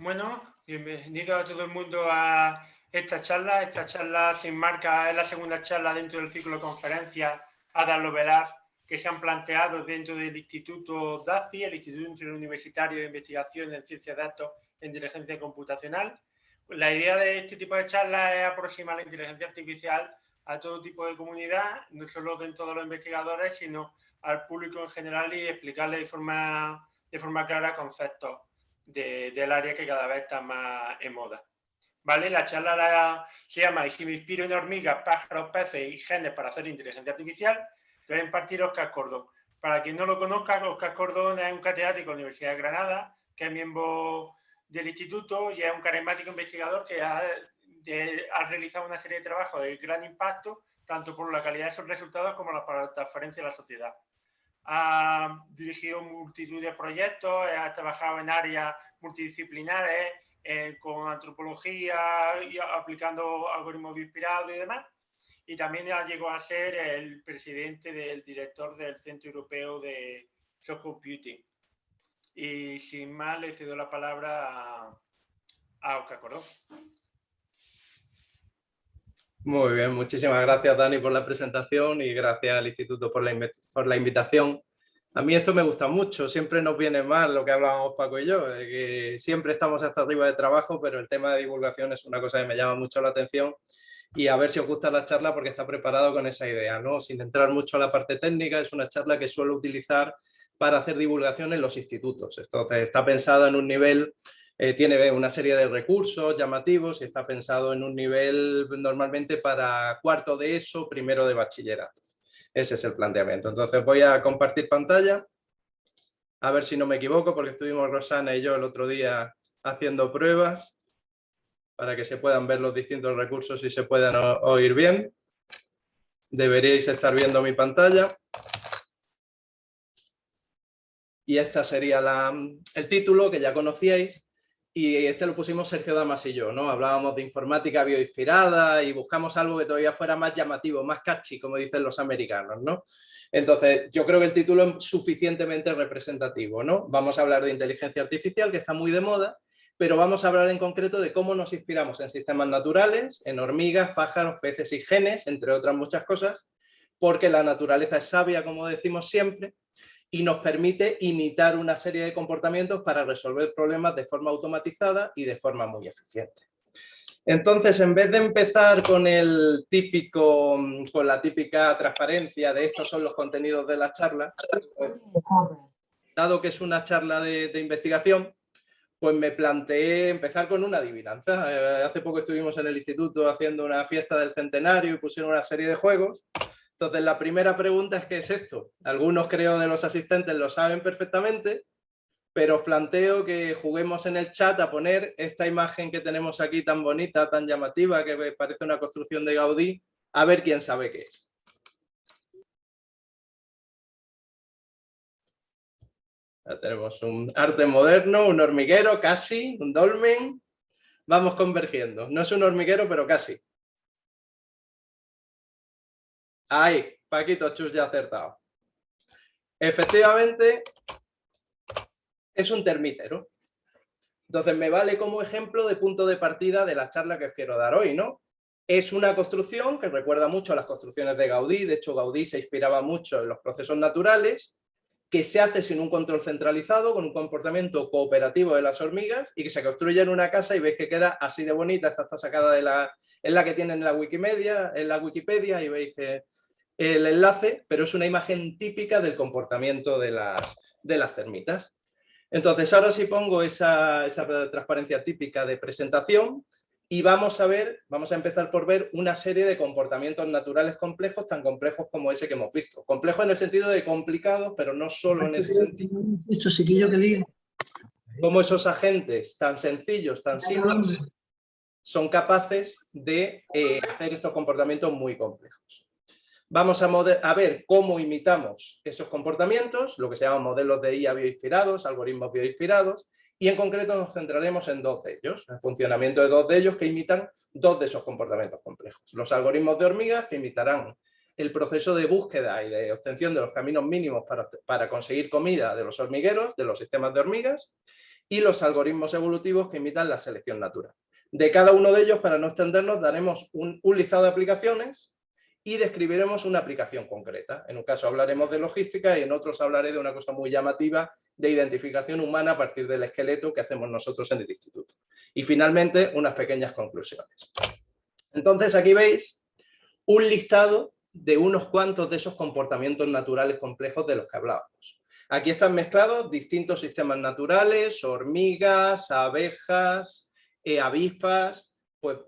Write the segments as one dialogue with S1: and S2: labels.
S1: Bueno, bienvenido a todo el mundo a esta charla. Esta charla se enmarca, es la segunda charla dentro del ciclo de conferencias Ada Lovelace que se han planteado dentro del Instituto DACI, el Instituto Interuniversitario de Investigación en Ciencias de Datos e Inteligencia Computacional. La idea de este tipo de charlas es aproximar la inteligencia artificial a todo tipo de comunidad, no solo dentro de los investigadores, sino al público en general y explicarle de forma clara conceptos del área que cada vez está más en moda. ¿Vale? La charla se llama "¿Y si me inspiro en hormigas, pájaros, peces y genes para hacer inteligencia artificial?", que va a impartir Óscar Cordón. Para quien no lo conozca, Óscar Cordón es un catedrático de la Universidad de Granada, que es miembro del instituto y es un carismático investigador que ha realizado una serie de trabajos de gran impacto, tanto por la calidad de sus resultados como para la transferencia a la sociedad. Ha dirigido multitud de proyectos, ha trabajado en áreas multidisciplinares, con antropología y aplicando algoritmos bioinspirados y demás. Y también llegó a ser el presidente del director del Centro Europeo de Soft Computing. Y sin más, le cedo la palabra a Óscar Cordón.
S2: Muy bien, muchísimas gracias Dani por la presentación y gracias al Instituto por la invitación. A mí esto me gusta mucho, siempre nos viene mal lo que hablábamos Paco y yo, de que siempre estamos hasta arriba de trabajo, pero el tema de divulgación es una cosa que me llama mucho la atención y a ver si os gusta la charla porque está preparado con esa idea, ¿no? Sin entrar mucho a la parte técnica, es una charla que suelo utilizar para hacer divulgación en los institutos. Entonces está pensada en un nivel... tiene una serie de recursos llamativos y está pensado en un nivel normalmente para cuarto de ESO, primero de bachillerato. Ese es el planteamiento. Entonces voy a compartir pantalla, a ver si no me equivoco, porque estuvimos Rosana y yo el otro día haciendo pruebas para que se puedan ver los distintos recursos y se puedan oír bien. Deberíais estar viendo mi pantalla. Y esta sería el título que ya conocíais. Y este lo pusimos Sergio Damas y yo, ¿no? Hablábamos de informática bioinspirada y buscamos algo que todavía fuera más llamativo, más catchy, como dicen los americanos, ¿no? Entonces, yo creo que el título es suficientemente representativo, ¿no? Vamos a hablar de inteligencia artificial, que está muy de moda, pero vamos a hablar en concreto de cómo nos inspiramos en sistemas naturales, en hormigas, pájaros, peces y genes, entre otras muchas cosas, porque la naturaleza es sabia, como decimos siempre, y nos permite imitar una serie de comportamientos para resolver problemas de forma automatizada y de forma muy eficiente. Entonces, en vez de empezar con la típica transparencia de estos son los contenidos de la charla, pues, dado que es una charla de investigación, pues me planteé empezar con una adivinanza. Hace poco estuvimos en el instituto haciendo una fiesta del centenario y pusieron una serie de juegos. Entonces, la primera pregunta es ¿qué es esto? Algunos, creo, de los asistentes lo saben perfectamente, pero os planteo que juguemos en el chat a poner esta imagen que tenemos aquí tan bonita, tan llamativa, que parece una construcción de Gaudí, a ver quién sabe qué es. Ya tenemos un arte moderno, un hormiguero, casi, un dolmen. Vamos convergiendo. No es un hormiguero, pero casi. Ahí, Paquito Chus ya ha acertado. Efectivamente, es un termítero. Entonces me vale como ejemplo de punto de partida de la charla que os quiero dar hoy, ¿no? Es una construcción que recuerda mucho a las construcciones de Gaudí. De hecho, Gaudí se inspiraba mucho en los procesos naturales, que se hace sin un control centralizado, con un comportamiento cooperativo de las hormigas y que se construye en una casa y veis que queda así de bonita. Esta está sacada es la que tienen en la Wikipedia y veis que el enlace, pero es una imagen típica del comportamiento de las termitas. Entonces, ahora sí pongo esa transparencia típica de presentación y vamos a empezar por ver una serie de comportamientos naturales complejos, tan complejos como ese que hemos visto. Complejos en el sentido de complicados, pero no solo en ese sentido. Como esos agentes tan sencillos, tan simples, son capaces de hacer estos comportamientos muy complejos. Vamos a ver cómo imitamos esos comportamientos, lo que se llaman modelos de IA bioinspirados, algoritmos bioinspirados, y en concreto nos centraremos en dos de ellos, el funcionamiento de dos de ellos que imitan dos de esos comportamientos complejos. Los algoritmos de hormigas, que imitarán el proceso de búsqueda y de obtención de los caminos mínimos para conseguir comida de los hormigueros, de los sistemas de hormigas, y los algoritmos evolutivos que imitan la selección natural. De cada uno de ellos, para no extendernos, daremos un listado de aplicaciones y describiremos una aplicación concreta. En un caso hablaremos de logística y en otros hablaré de una cosa muy llamativa de identificación humana a partir del esqueleto que hacemos nosotros en el instituto. Y finalmente, unas pequeñas conclusiones. Entonces, aquí veis un listado de unos cuantos de esos comportamientos naturales complejos de los que hablábamos. Aquí están mezclados distintos sistemas naturales, hormigas, abejas, avispas, pues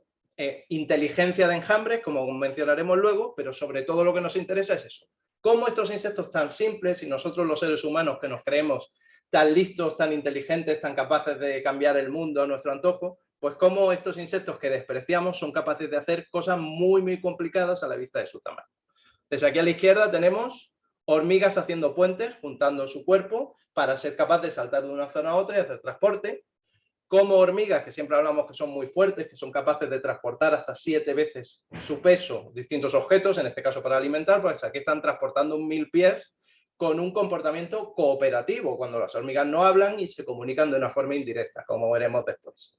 S2: inteligencia de enjambres, como mencionaremos luego, pero sobre todo lo que nos interesa es eso. Cómo estos insectos tan simples y nosotros los seres humanos que nos creemos tan listos, tan inteligentes, tan capaces de cambiar el mundo a nuestro antojo, pues cómo estos insectos que despreciamos son capaces de hacer cosas muy, muy complicadas a la vista de su tamaño. Entonces aquí a la izquierda tenemos hormigas haciendo puentes, juntando su cuerpo para ser capaz de saltar de una zona a otra y hacer transporte. Como hormigas, que siempre hablamos que son muy fuertes, que son capaces de transportar hasta 7 veces su peso distintos objetos, en este caso para alimentar, pues aquí están transportando 1000 pies con un comportamiento cooperativo, cuando las hormigas no hablan y se comunican de una forma indirecta, como veremos después.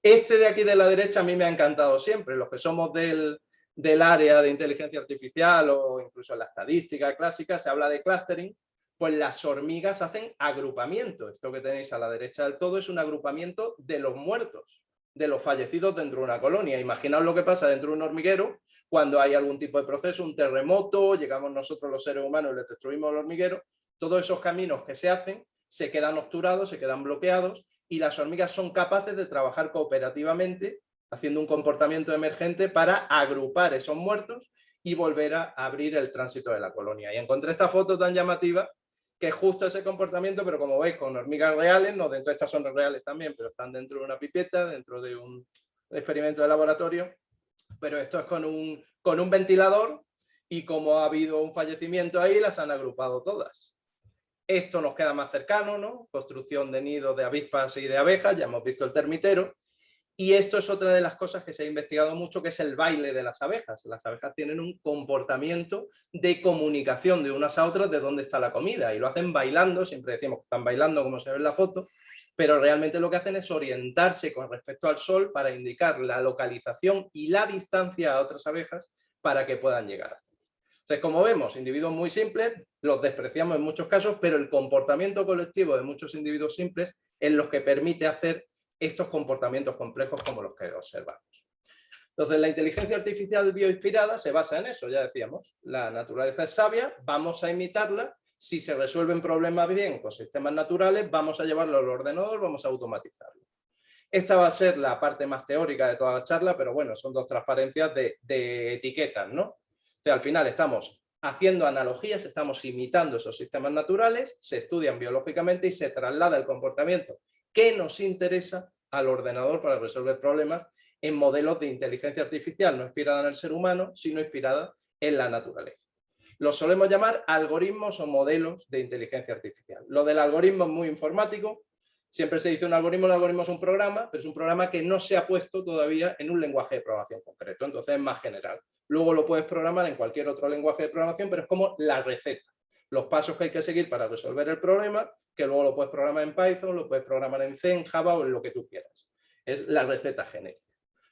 S2: Este de aquí de la derecha a mí me ha encantado siempre, los que somos del área de inteligencia artificial o incluso en la estadística clásica se habla de clustering, pues las hormigas hacen agrupamiento. Esto que tenéis a la derecha del todo es un agrupamiento de los muertos, de los fallecidos dentro de una colonia. Imaginaos lo que pasa dentro de un hormiguero cuando hay algún tipo de proceso, un terremoto, llegamos nosotros los seres humanos y le destruimos el hormiguero, todos esos caminos que se hacen se quedan obturados, se quedan bloqueados y las hormigas son capaces de trabajar cooperativamente haciendo un comportamiento emergente para agrupar esos muertos y volver a abrir el tránsito de la colonia. Y encontré esta foto tan llamativa que es justo ese comportamiento, pero como veis, con hormigas reales, no dentro de estas son reales también, pero están dentro de una pipeta, dentro de un experimento de laboratorio, pero esto es con un ventilador y como ha habido un fallecimiento ahí, las han agrupado todas. Esto nos queda más cercano, ¿no? Construcción de nidos de avispas y de abejas, ya hemos visto el termitero. Y esto es otra de las cosas que se ha investigado mucho, que es el baile de las abejas. Las abejas tienen un comportamiento de comunicación de unas a otras de dónde está la comida y lo hacen bailando, siempre decimos que están bailando como se ve en la foto, pero realmente lo que hacen es orientarse con respecto al sol para indicar la localización y la distancia a otras abejas para que puedan llegar hasta allí. Entonces, como vemos, individuos muy simples, los despreciamos en muchos casos, pero el comportamiento colectivo de muchos individuos simples es lo que permite hacer estos comportamientos complejos como los que observamos. Entonces, la inteligencia artificial bioinspirada se basa en eso, ya decíamos, la naturaleza es sabia, vamos a imitarla, si se resuelven problemas bien con sistemas naturales, vamos a llevarlo al ordenador, vamos a automatizarlo. Esta va a ser la parte más teórica de toda la charla, pero bueno, son dos transparencias de etiquetas, ¿no? O sea, al final estamos haciendo analogías, estamos imitando esos sistemas naturales, se estudian biológicamente y se traslada el comportamiento que nos interesa al ordenador para resolver problemas en modelos de inteligencia artificial no inspirada en el ser humano, sino inspirada en la naturaleza. Los solemos llamar algoritmos o modelos de inteligencia artificial. Lo del algoritmo es muy informático, siempre se dice un algoritmo es un programa, pero es un programa que no se ha puesto todavía en un lenguaje de programación concreto, entonces es más general. Luego lo puedes programar en cualquier otro lenguaje de programación, pero es como la receta, los pasos que hay que seguir para resolver el problema, que luego lo puedes programar en Python, lo puedes programar en C, en Java o en lo que tú quieras. Es la receta genérica.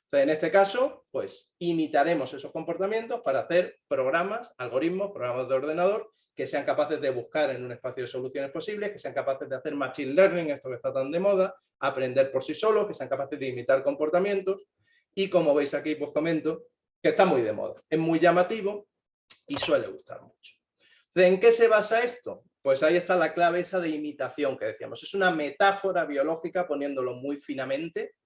S2: Entonces, en este caso, pues imitaremos esos comportamientos para hacer programas, algoritmos, programas de ordenador que sean capaces de buscar en un espacio de soluciones posibles, que sean capaces de hacer machine learning, esto que está tan de moda, aprender por sí solos, que sean capaces de imitar comportamientos y como veis aquí, pues comento que está muy de moda, es muy llamativo y suele gustar mucho. ¿En qué se basa esto? Pues ahí está la clave esa de imitación que decíamos. Es una metáfora biológica, poniéndolo muy finamente.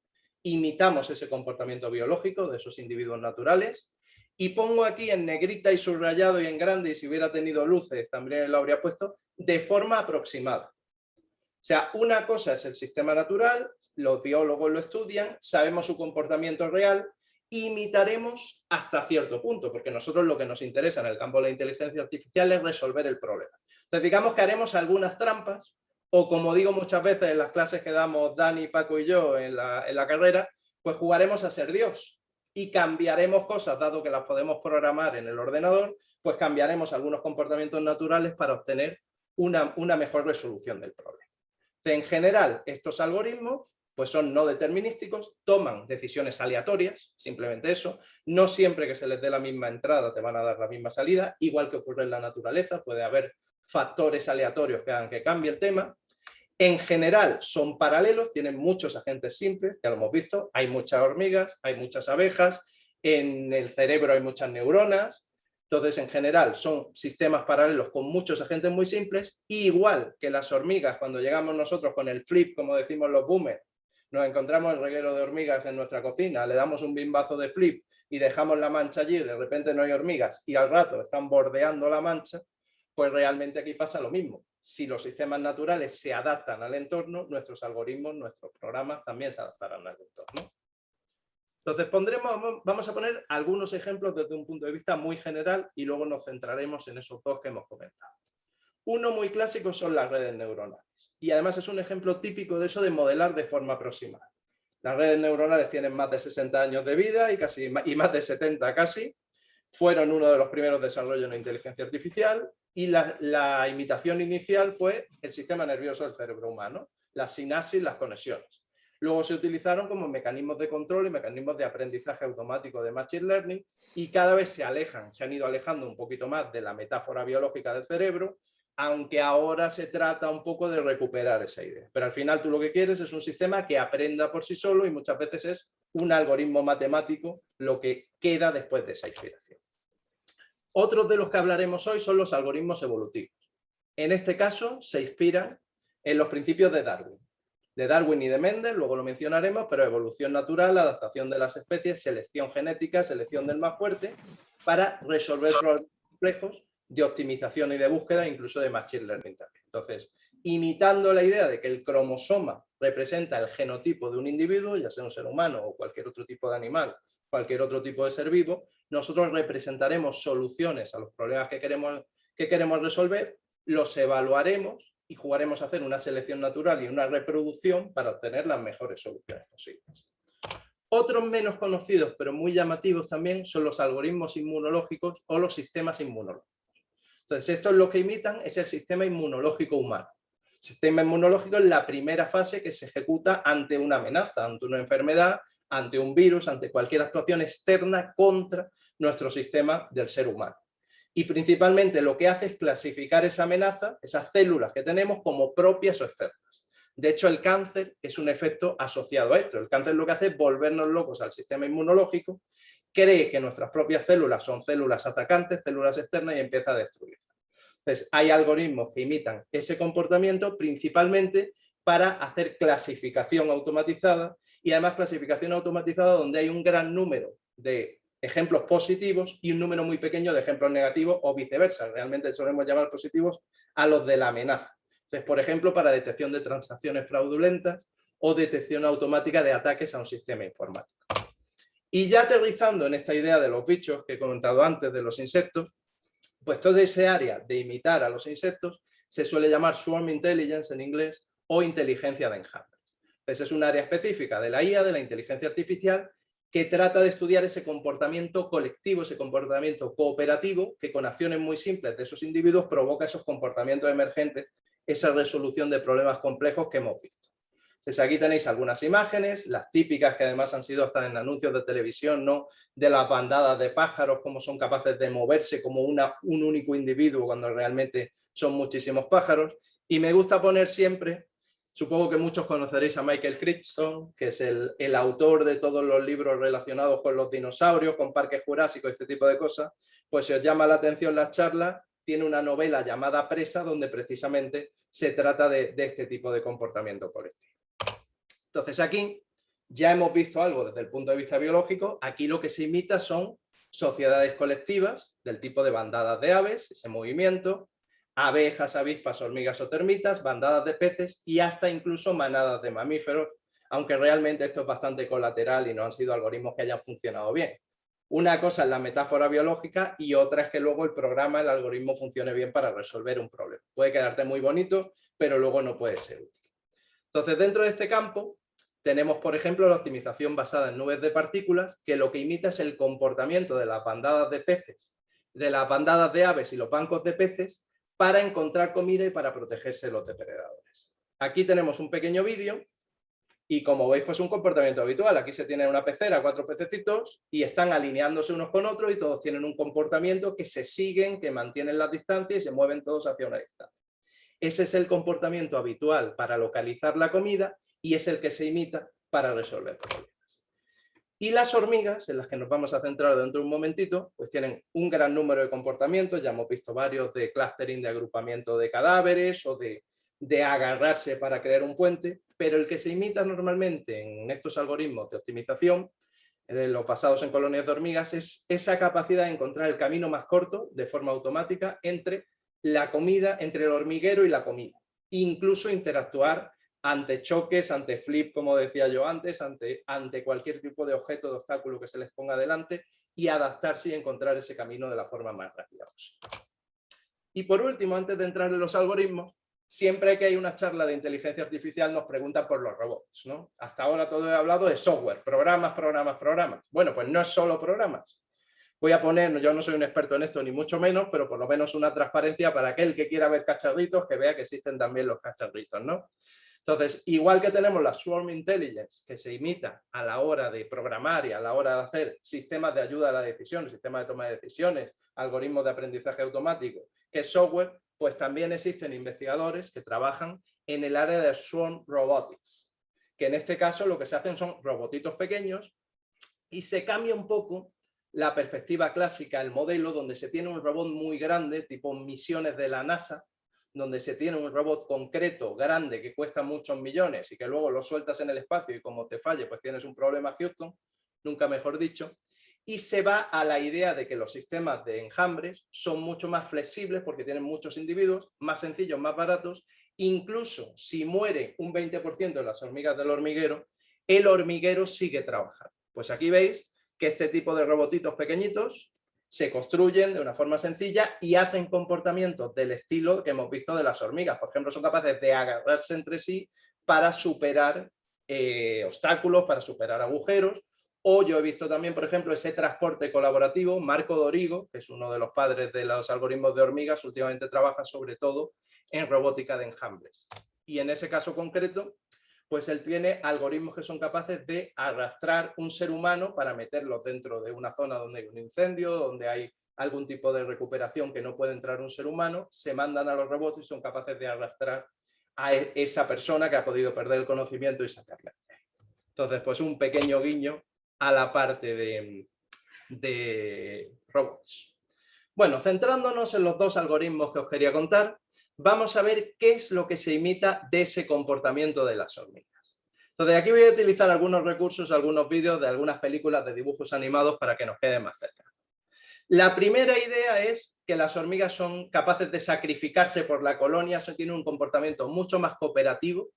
S2: Imitamos ese comportamiento biológico de esos individuos naturales. Y pongo aquí en negrita y subrayado y en grande, y si hubiera tenido luces también lo habría puesto, de forma aproximada. O sea, una cosa es el sistema natural, los biólogos lo estudian, sabemos su comportamiento real, imitaremos hasta cierto punto, porque nosotros lo que nos interesa en el campo de la inteligencia artificial es resolver el problema. Entonces, digamos que haremos algunas trampas, o como digo muchas veces en las clases que damos Dani, Paco y yo en la carrera, pues jugaremos a ser Dios y cambiaremos cosas, dado que las podemos programar en el ordenador, pues cambiaremos algunos comportamientos naturales para obtener una mejor resolución del problema. En general, estos algoritmos pues son no determinísticos, toman decisiones aleatorias, simplemente eso. No siempre que se les dé la misma entrada te van a dar la misma salida, igual que ocurre en la naturaleza, puede haber factores aleatorios que hagan que cambie el tema. En general son paralelos, tienen muchos agentes simples, ya lo hemos visto, hay muchas hormigas, hay muchas abejas, en el cerebro hay muchas neuronas. Entonces, en general, son sistemas paralelos con muchos agentes muy simples, igual que las hormigas, cuando llegamos nosotros con el flip, como decimos los boomers, nos encontramos el reguero de hormigas en nuestra cocina, le damos un bimbazo de flip y dejamos la mancha allí, de repente no hay hormigas y al rato están bordeando la mancha, pues realmente aquí pasa lo mismo. Si los sistemas naturales se adaptan al entorno, nuestros algoritmos, nuestros programas también se adaptarán al entorno. Entonces vamos a poner algunos ejemplos desde un punto de vista muy general y luego nos centraremos en esos dos que hemos comentado. Uno muy clásico son las redes neuronales y además es un ejemplo típico de eso de modelar de forma aproximada. Las redes neuronales tienen más de 60 años de vida y más de 70 casi. Fueron uno de los primeros desarrollos en la inteligencia artificial y la imitación inicial fue el sistema nervioso del cerebro humano, las sinapsis, las conexiones. Luego se utilizaron como mecanismos de control y mecanismos de aprendizaje automático de Machine Learning y cada vez se han ido alejando un poquito más de la metáfora biológica del cerebro, aunque ahora se trata un poco de recuperar esa idea. Pero al final tú lo que quieres es un sistema que aprenda por sí solo y muchas veces es un algoritmo matemático lo que queda después de esa inspiración. Otros de los que hablaremos hoy son los algoritmos evolutivos. En este caso se inspiran en los principios de Darwin y de Mendel, luego lo mencionaremos, pero evolución natural, adaptación de las especies, selección genética, selección del más fuerte, para resolver problemas complejos de optimización y de búsqueda, incluso de Machine Learning también. Entonces, imitando la idea de que el cromosoma representa el genotipo de un individuo, ya sea un ser humano o cualquier otro tipo de animal, cualquier otro tipo de ser vivo, nosotros representaremos soluciones a los problemas que queremos resolver, los evaluaremos y jugaremos a hacer una selección natural y una reproducción para obtener las mejores soluciones posibles. Otros menos conocidos, pero muy llamativos también, son los algoritmos inmunológicos o los sistemas inmunológicos. Entonces, esto es lo que imitan, es el sistema inmunológico humano. El sistema inmunológico es la primera fase que se ejecuta ante una amenaza, ante una enfermedad, ante un virus, ante cualquier actuación externa contra nuestro sistema del ser humano. Y principalmente lo que hace es clasificar esa amenaza, esas células que tenemos, como propias o externas. De hecho, el cáncer es un efecto asociado a esto. El cáncer lo que hace es volvernos locos al sistema inmunológico, cree que nuestras propias células son células atacantes, células externas, y empieza a destruirlas. Entonces, hay algoritmos que imitan ese comportamiento principalmente para hacer clasificación automatizada y además clasificación automatizada donde hay un gran número de ejemplos positivos y un número muy pequeño de ejemplos negativos o viceversa. Realmente solemos llamar positivos a los de la amenaza. Entonces, por ejemplo, para detección de transacciones fraudulentas o detección automática de ataques a un sistema informático. Y ya aterrizando en esta idea de los bichos que he comentado antes, de los insectos, pues toda esa área de imitar a los insectos se suele llamar Swarm Intelligence en inglés o inteligencia de enjambre. Entonces es un área específica de la IA, de la inteligencia artificial, que trata de estudiar ese comportamiento colectivo, ese comportamiento cooperativo, que con acciones muy simples de esos individuos provoca esos comportamientos emergentes, esa resolución de problemas complejos que hemos visto. Entonces aquí tenéis algunas imágenes, las típicas que además han sido hasta en anuncios de televisión, ¿no? De las bandadas de pájaros, cómo son capaces de moverse como un único individuo cuando realmente son muchísimos pájaros. Y me gusta poner siempre, supongo que muchos conoceréis a Michael Crichton, que es el autor de todos los libros relacionados con los dinosaurios, con parques jurásicos, este tipo de cosas. Pues si os llama la atención las charlas, tiene una novela llamada Presa, donde precisamente se trata de este tipo de comportamiento colectivo. Entonces aquí ya hemos visto algo desde el punto de vista biológico. Aquí lo que se imita son sociedades colectivas del tipo de bandadas de aves, ese movimiento, abejas, avispas, hormigas o termitas, bandadas de peces y hasta incluso manadas de mamíferos, aunque realmente esto es bastante colateral y no han sido algoritmos que hayan funcionado bien. Una cosa es la metáfora biológica y otra es que luego el programa, el algoritmo funcione bien para resolver un problema. Puede quedarte muy bonito, pero luego no puede ser útil. Entonces, dentro de este campo tenemos, por ejemplo, la optimización basada en nubes de partículas, que lo que imita es el comportamiento de las bandadas de peces, de las bandadas de aves y los bancos de peces para encontrar comida y para protegerse de los depredadores. Aquí tenemos un pequeño vídeo y como veis, pues un comportamiento habitual. Aquí se tiene una pecera, 4 pececitos y están alineándose unos con otros y todos tienen un comportamiento que se siguen, que mantienen las distancias y se mueven todos hacia una distancia. Ese es el comportamiento habitual para localizar la comida y es el que se imita para resolver problemas. Y las hormigas, en las que nos vamos a centrar dentro de un momentito, pues tienen un gran número de comportamientos, ya hemos visto varios de clustering, de agrupamiento de cadáveres o de agarrarse para crear un puente, pero el que se imita normalmente en estos algoritmos de optimización, de los basados en colonias de hormigas, es esa capacidad de encontrar el camino más corto de forma automática entre la comida, entre el hormiguero y la comida. Incluso interactuar ante choques, ante flip, como decía yo antes, ante cualquier tipo de objeto, de obstáculo que se les ponga delante y adaptarse y encontrar ese camino de la forma más rápida posible. Y por último, antes de entrar en los algoritmos, siempre que hay una charla de inteligencia artificial nos preguntan por los robots, ¿no? Hasta ahora todo he hablado de software, programas, programas, programas. Bueno, pues no es solo programas. Voy a poner, yo no soy un experto en esto ni mucho menos, pero por lo menos una transparencia para aquel que quiera ver cacharritos, que vea que existen también los cacharritos, ¿no? Entonces, igual que tenemos la Swarm Intelligence, que se imita a la hora de programar y a la hora de hacer sistemas de ayuda a la decisión, sistemas de toma de decisiones, algoritmos de aprendizaje automático, que es software, pues también existen investigadores que trabajan en el área de Swarm Robotics, que en este caso lo que se hacen son robotitos pequeños y se cambia un poco la perspectiva clásica, el modelo donde se tiene un robot muy grande, tipo misiones de la NASA, donde se tiene un robot concreto, grande, que cuesta muchos millones y que luego lo sueltas en el espacio y como te falle, pues tienes un problema, Houston, nunca mejor dicho, y se va a la idea de que los sistemas de enjambres son mucho más flexibles porque tienen muchos individuos, más sencillos, más baratos, incluso si muere un 20% de las hormigas del hormiguero, el hormiguero sigue trabajando. Pues aquí veis que este tipo de robotitos pequeñitos se construyen de una forma sencilla y hacen comportamientos del estilo que hemos visto de las hormigas. Por ejemplo, son capaces de agarrarse entre sí para superar obstáculos, para superar agujeros. O yo he visto también, por ejemplo, ese transporte colaborativo. Marco Dorigo, que es uno de los padres de los algoritmos de hormigas, últimamente trabaja sobre todo en robótica de enjambres. Y en ese caso concreto, pues él tiene algoritmos que son capaces de arrastrar un ser humano para meterlo dentro de una zona donde hay un incendio, donde hay algún tipo de recuperación que no puede entrar un ser humano, se mandan a los robots y son capaces de arrastrar a esa persona que ha podido perder el conocimiento y sacarla. Entonces, pues un pequeño guiño a la parte de robots. Bueno, centrándonos en los dos algoritmos que os quería contar, vamos a ver qué es lo que se imita de ese comportamiento de las hormigas. Entonces, aquí voy a utilizar algunos recursos, algunos vídeos de algunas películas de dibujos animados para que nos quede más cerca. La primera idea es que las hormigas son capaces de sacrificarse por la colonia, tienen un comportamiento mucho más cooperativo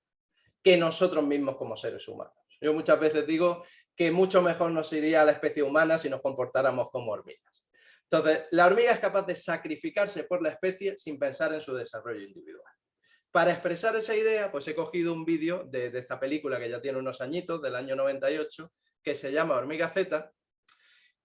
S2: que nosotros mismos como seres humanos. Yo muchas veces digo que mucho mejor nos iría a la especie humana si nos comportáramos como hormigas. Entonces, la hormiga es capaz de sacrificarse por la especie sin pensar en su desarrollo individual. Para expresar esa idea, pues he cogido un vídeo de esta película que ya tiene unos añitos, del año 98, que se llama Hormiga Z.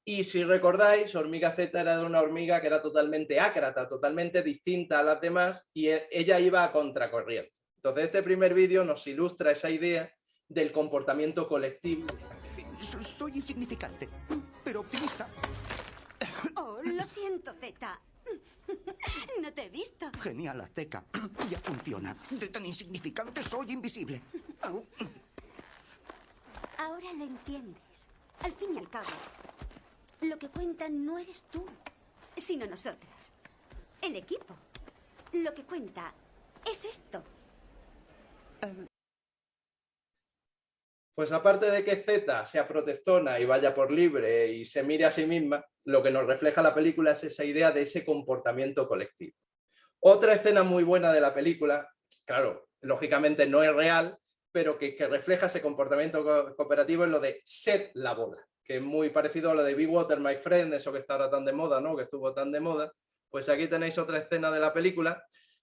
S2: Y si recordáis, Hormiga Z era de una hormiga que era totalmente ácrata, totalmente distinta a las demás, y ella iba a contracorriente. Entonces, este primer vídeo nos ilustra esa idea del comportamiento colectivo.
S3: Soy insignificante, pero optimista.
S4: Oh, lo siento, Zeta. No te he visto.
S3: Genial, Azteca. Ya funciona. De tan insignificante soy invisible.
S4: Ahora lo entiendes. Al fin y al cabo, lo que cuenta no eres tú, sino nosotras. El equipo. Lo que cuenta es esto.
S2: Pues aparte de que Z sea protestona y vaya por libre y se mire a sí misma, lo que nos refleja la película es esa idea de ese comportamiento colectivo. Otra escena muy buena de la película, claro, lógicamente no es real, pero que refleja ese comportamiento cooperativo es lo de set la bola, que es muy parecido a lo de Be Water, My Friend, eso que está ahora tan de moda, ¿no? Que estuvo tan de moda. Pues aquí tenéis otra escena de la película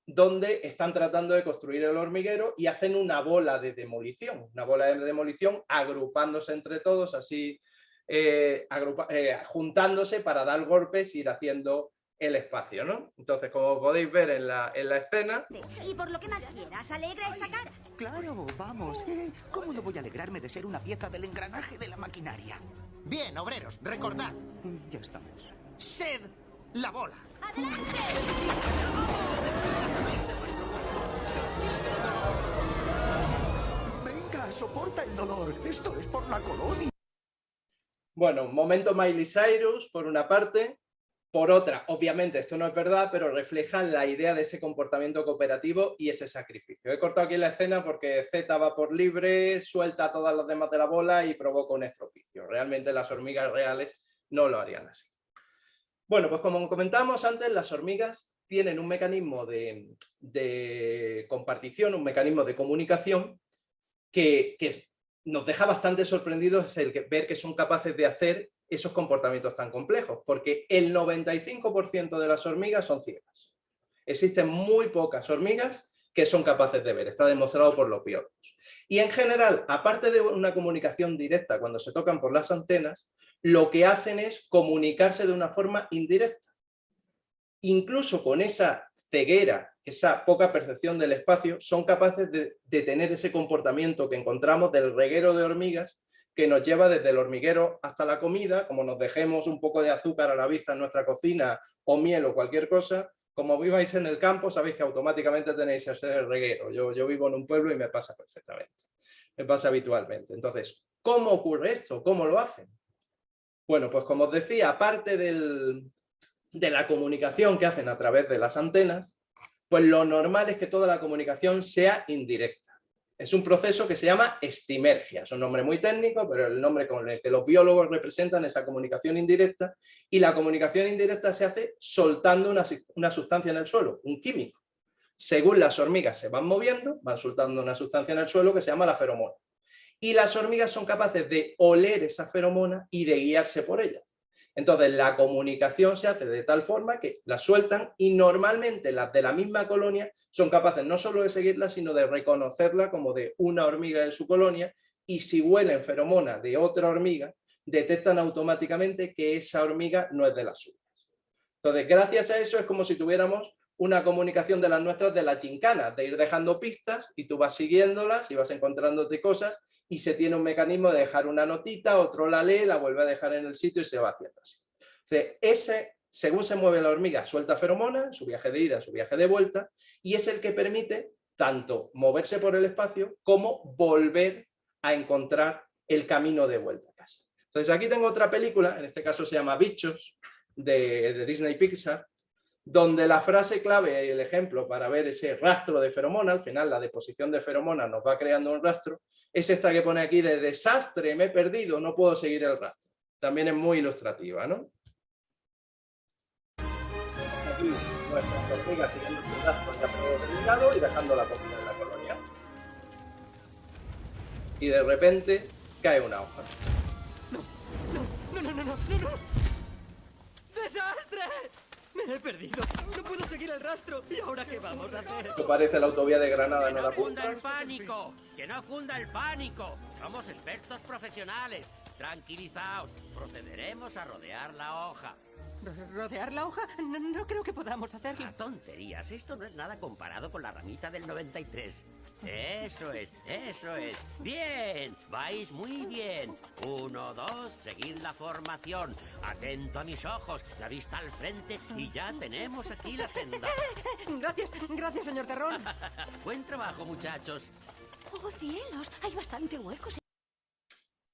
S2: donde están tratando de construir el hormiguero y hacen una bola de demolición, agrupándose entre todos, así juntándose para dar golpes e ir haciendo el espacio, ¿no? Entonces, como podéis ver en la escena...
S4: Y por lo que más quieras, alegra esa cara.
S3: Claro, vamos. ¿Cómo no voy a alegrarme de ser una pieza del engranaje de la maquinaria?
S5: Bien, obreros, recordad.
S3: Ya estamos.
S5: ¡Sed la bola!
S4: ¡Adelante!
S3: Venga, soporta el dolor. Esto es por la colonia.
S2: Bueno, momento Miley Cyrus, por una parte. Por otra, obviamente esto no es verdad, pero refleja la idea de ese comportamiento cooperativo y ese sacrificio. He cortado aquí la escena porque Z va por libre, suelta a todas las demás de la bola y provoca un estropicio. Realmente las hormigas reales no lo harían así. Bueno, pues como comentábamos antes, las hormigas tienen un mecanismo de compartición, un mecanismo de comunicación que nos deja bastante sorprendidos ver que son capaces de hacer esos comportamientos tan complejos, porque el 95% de las hormigas son ciegas. Existen muy pocas hormigas que son capaces de ver, está demostrado por los biólogos. Y en general, aparte de una comunicación directa cuando se tocan por las antenas, lo que hacen es comunicarse de una forma indirecta. Incluso con esa ceguera, esa poca percepción del espacio, son capaces de tener ese comportamiento que encontramos del reguero de hormigas que nos lleva desde el hormiguero hasta la comida. Como nos dejemos un poco de azúcar a la vista en nuestra cocina o miel o cualquier cosa, como viváis en el campo, sabéis que automáticamente tenéis ese reguero. Yo vivo en un pueblo y me pasa perfectamente, me pasa habitualmente. Entonces, ¿cómo ocurre esto? ¿Cómo lo hacen? Bueno, pues como os decía, aparte de la comunicación que hacen a través de las antenas, pues lo normal es que toda la comunicación sea indirecta. Es un proceso que se llama estimergia, es un nombre muy técnico, pero el nombre con el que los biólogos representan esa comunicación indirecta, y la comunicación indirecta se hace soltando una sustancia en el suelo, un químico. Según las hormigas se van moviendo, van soltando una sustancia en el suelo que se llama la feromona. Y las hormigas son capaces de oler esa feromona y de guiarse por ella. Entonces la comunicación se hace de tal forma que la sueltan, y normalmente las de la misma colonia son capaces no solo de seguirla, sino de reconocerla como de una hormiga de su colonia, y si huelen feromona de otra hormiga, detectan automáticamente que esa hormiga no es de las suyas. Entonces, gracias a eso es como si tuviéramos una comunicación de las nuestras de las gincanas, de ir dejando pistas y tú vas siguiéndolas y vas encontrándote cosas, y se tiene un mecanismo de dejar una notita, otro la lee, la vuelve a dejar en el sitio y se va haciendo así. Entonces, según se mueve la hormiga, suelta feromona, su viaje de ida, su viaje de vuelta, y es el que permite tanto moverse por el espacio como volver a encontrar el camino de vuelta a casa. Entonces aquí tengo otra película, en este caso se llama Bichos, de Disney Pixar, donde la frase clave y el ejemplo para ver ese rastro de feromona, al final la deposición de feromona nos va creando un rastro, es esta que pone aquí de desastre, me he perdido, no puedo seguir el rastro. También es muy ilustrativa, ¿no? Aquí nuestras hormigas siguiendo su rastro ya predeterminado y dejando la comida en la colonia. Y de repente cae una hoja.
S6: ¡No! ¡Desastre! Me he perdido. No puedo seguir el rastro. ¿Y ahora qué vamos a hacer?
S2: Esto parece la autovía de Granada,
S7: ¡Que
S2: no
S7: no
S2: la
S7: cunda
S2: punta.
S7: el pánico! ¡Que no cunda el pánico! Somos expertos profesionales. Tranquilizaos. Procederemos a rodear la hoja.
S6: ¿Rodear la hoja? No creo que podamos hacerlo.
S7: ¡Ah, tonterías! Esto no es nada comparado con la ramita del 93. Eso es. ¡Bien! Vais muy bien. 1, 2, seguid la formación. Atento a mis ojos, la vista al frente, y ya tenemos aquí la senda.
S6: Gracias, señor Terrón.
S7: Buen trabajo, muchachos.
S4: ¡Oh, cielos! Hay bastante huecos.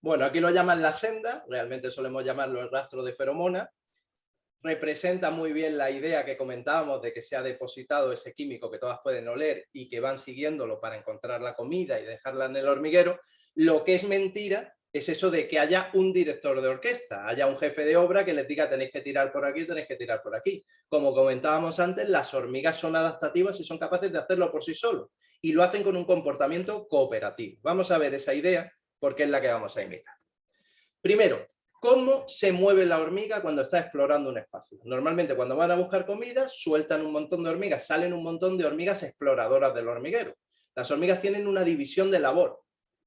S2: Bueno, aquí lo llaman la senda, realmente solemos llamarlo el rastro de feromona. Representa muy bien la idea que comentábamos de que se ha depositado ese químico que todas pueden oler y que van siguiéndolo para encontrar la comida y dejarla en el hormiguero. Lo que es mentira es eso de que haya un director de orquesta, haya un jefe de obra que les diga tenéis que tirar por aquí, tenéis que tirar por aquí. Como comentábamos antes, las hormigas son adaptativas y son capaces de hacerlo por sí solos, y lo hacen con un comportamiento cooperativo. Vamos a ver esa idea porque es la que vamos a imitar. Primero, ¿cómo se mueve la hormiga cuando está explorando un espacio? Normalmente cuando van a buscar comida sueltan un montón de hormigas, salen un montón de hormigas exploradoras del hormiguero. Las hormigas tienen una división de labor.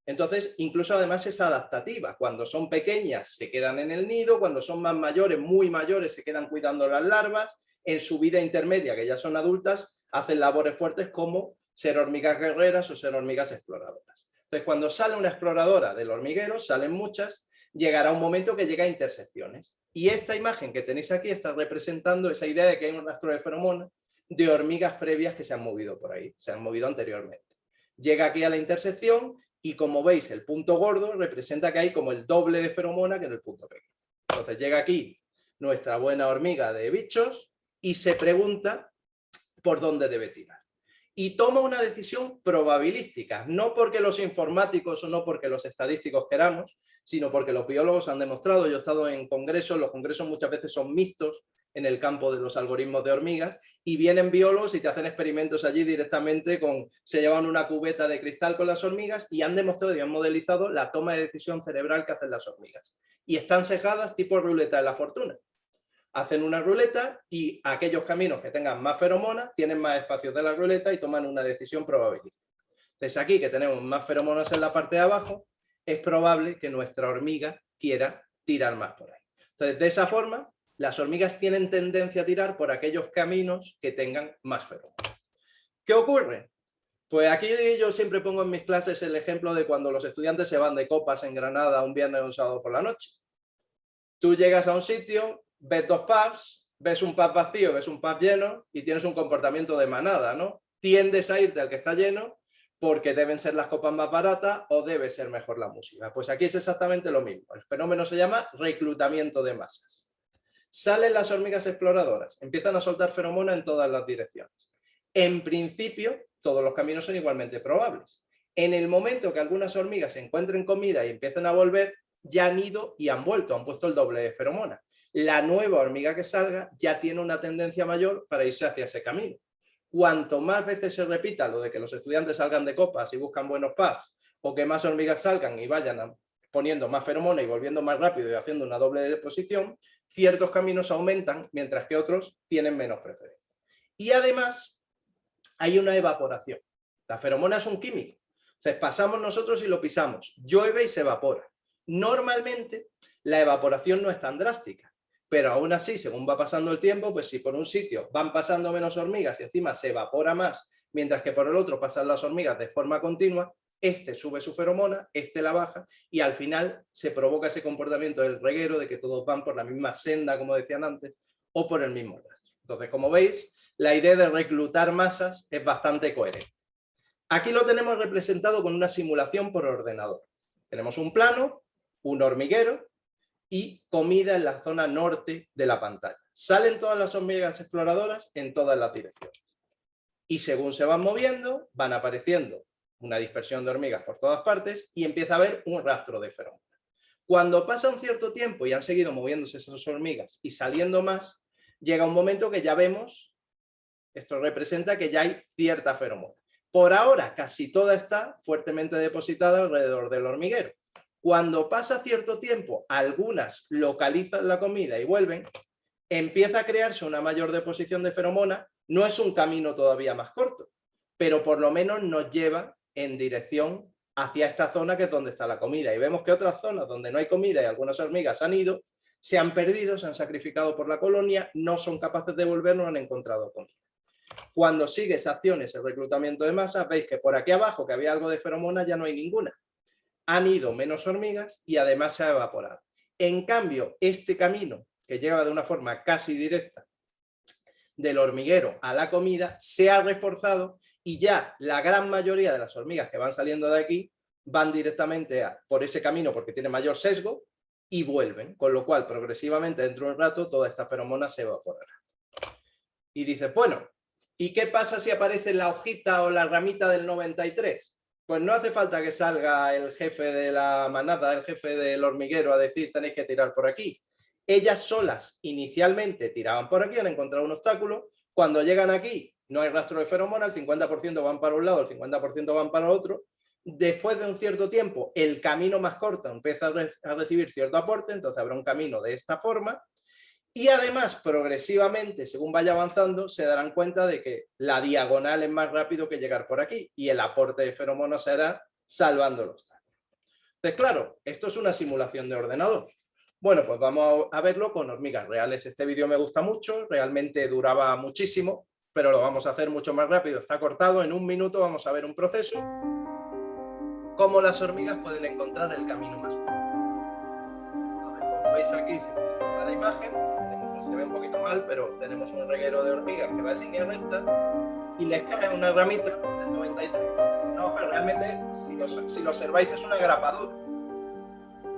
S2: Entonces, incluso además es adaptativa. Cuando son pequeñas se quedan en el nido, cuando son más mayores, muy mayores, se quedan cuidando las larvas, en su vida intermedia, que ya son adultas, hacen labores fuertes como ser hormigas guerreras o ser hormigas exploradoras. Entonces, cuando sale una exploradora del hormiguero, salen muchas, llegará un momento que llega a intersecciones. Y esta imagen que tenéis aquí está representando esa idea de que hay un rastro de feromonas de hormigas previas que se han movido por ahí, se han movido anteriormente. Llega aquí a la intersección y, como veis, el punto gordo representa que hay como el doble de feromona que en el punto pequeño. Entonces llega aquí nuestra buena hormiga de bichos y se pregunta por dónde debe tirar. Y toma una decisión probabilística, no porque los informáticos o no porque los estadísticos queramos, sino porque los biólogos han demostrado. Yo he estado en congresos, los congresos muchas veces son mixtos en el campo de los algoritmos de hormigas, y vienen biólogos y te hacen experimentos allí directamente se llevan una cubeta de cristal con las hormigas y han demostrado y han modelizado la toma de decisión cerebral que hacen las hormigas. Y están cejadas tipo ruleta de la fortuna. Hacen una ruleta y aquellos caminos que tengan más feromonas tienen más espacios de la ruleta y toman una decisión probabilística. Entonces aquí, que tenemos más feromonas en la parte de abajo, es probable que nuestra hormiga quiera tirar más por ahí. Entonces, de esa forma, las hormigas tienen tendencia a tirar por aquellos caminos que tengan más feromonas. ¿Qué ocurre? Pues aquí yo siempre pongo en mis clases el ejemplo de cuando los estudiantes se van de copas en Granada un viernes o un sábado por la noche. Tú llegas a un sitio, ves dos pubs, ves un pub vacío, ves un pub lleno y tienes un comportamiento de manada, ¿no? Tiendes a irte al que está lleno porque deben ser las copas más baratas o debe ser mejor la música. Pues aquí es exactamente lo mismo. El fenómeno se llama reclutamiento de masas. Salen las hormigas exploradoras, empiezan a soltar feromona en todas las direcciones. En principio, todos los caminos son igualmente probables. En el momento que algunas hormigas encuentren comida y empiecen a volver, ya han ido y han vuelto, han puesto el doble de feromona. La nueva hormiga que salga ya tiene una tendencia mayor para irse hacia ese camino. Cuanto más veces se repita lo de que los estudiantes salgan de copas y buscan buenos pubs, o que más hormigas salgan y vayan poniendo más feromona y volviendo más rápido y haciendo una doble deposición, ciertos caminos aumentan, mientras que otros tienen menos preferencia. Y además hay una evaporación. La feromona es un químico. Entonces pasamos nosotros y lo pisamos. Llueve y se evapora. Normalmente la evaporación no es tan drástica, pero aún así, según va pasando el tiempo, pues si por un sitio van pasando menos hormigas y encima se evapora más, mientras que por el otro pasan las hormigas de forma continua, este sube su feromona, este la baja y al final se provoca ese comportamiento del reguero de que todos van por la misma senda, como decían antes, o por el mismo rastro. Entonces, como veis, la idea de reclutar masas es bastante coherente. Aquí lo tenemos representado con una simulación por ordenador. Tenemos un plano, un hormiguero y comida en la zona norte de la pantalla. Salen todas las hormigas exploradoras en todas las direcciones. Y según se van moviendo, van apareciendo una dispersión de hormigas por todas partes y empieza a haber un rastro de feromona. Cuando pasa un cierto tiempo y han seguido moviéndose esas hormigas y saliendo más, llega un momento que ya vemos, esto representa que ya hay cierta feromona. Por ahora casi toda está fuertemente depositada alrededor del hormiguero. Cuando pasa cierto tiempo, algunas localizan la comida y vuelven, empieza a crearse una mayor deposición de feromona. No es un camino todavía más corto, pero por lo menos nos lleva en dirección hacia esta zona que es donde está la comida. Y vemos que otras zonas donde no hay comida y algunas hormigas han ido, se han perdido, se han sacrificado por la colonia, no son capaces de volver, no han encontrado comida. Cuando sigue esa acción, ese reclutamiento de masa, veis que por aquí abajo, que había algo de feromona, ya no hay ninguna. Han ido menos hormigas y además se ha evaporado. En cambio, este camino, que lleva de una forma casi directa del hormiguero a la comida, se ha reforzado y ya la gran mayoría de las hormigas que van saliendo de aquí van directamente por ese camino porque tiene mayor sesgo y vuelven, con lo cual progresivamente dentro de un rato toda esta feromona se evaporará. Y dices, bueno, ¿y qué pasa si aparece la hojita o la ramita del 93? Pues no hace falta que salga el jefe de la manada, el jefe del hormiguero a decir tenéis que tirar por aquí. Ellas solas inicialmente tiraban por aquí, han encontrado un obstáculo. Cuando llegan aquí no hay rastro de feromona, el 50% van para un lado, el 50% van para otro. Después de un cierto tiempo, el camino más corto empieza a recibir cierto aporte, entonces habrá un camino de esta forma. Y además, progresivamente, según vaya avanzando, se darán cuenta de que la diagonal es más rápido que llegar por aquí y el aporte de feromonas será salvando el obstáculo. Entonces, claro, esto es una simulación de ordenador. Bueno, pues vamos a verlo con hormigas reales. Este vídeo me gusta mucho, realmente duraba muchísimo, pero lo vamos a hacer mucho más rápido. Está cortado, en 1 minuto vamos a ver un proceso, cómo las hormigas pueden encontrar el camino más corto. A ver, como veis aquí, se muestra la imagen, se ve un poquito mal, pero tenemos un reguero de hormigas que va en línea recta y les cae una ramita del 93. Una hoja realmente, si lo observáis, es una grapadora.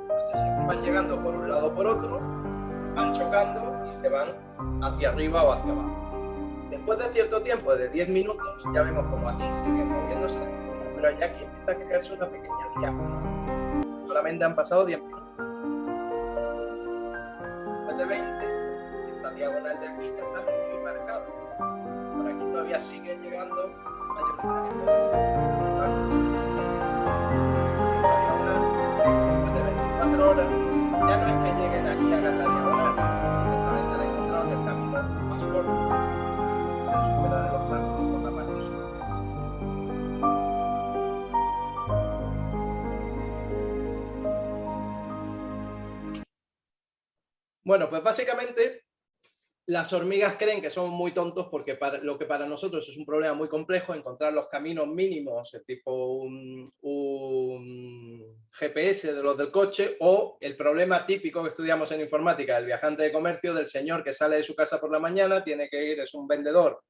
S2: Entonces, según van llegando por un lado o por otro, van chocando y se van hacia arriba o hacia abajo. Después de cierto tiempo, de 10 minutos, ya vemos como aquí siguen moviéndose, pero ya aquí empieza a crearse una pequeña diagonal. Solamente han pasado 10 minutos. Después de 20, esta diagonal de aquí ya está muy marcada. Por aquí todavía siguen llegando mayoritariamente. Después de 24 horas, ya no es que lleguen aquí a hagan la diagonal, sino que directamente han encontrado el camino más corto. Fuera de los planos por la parte sur. Bueno, pues básicamente las hormigas creen que somos muy tontos porque lo que para nosotros es un problema muy complejo, encontrar los caminos mínimos, tipo un GPS de los del coche, o el problema típico que estudiamos en informática, del viajante de comercio, del señor que sale de su casa por la mañana, tiene que ir, es un vendedor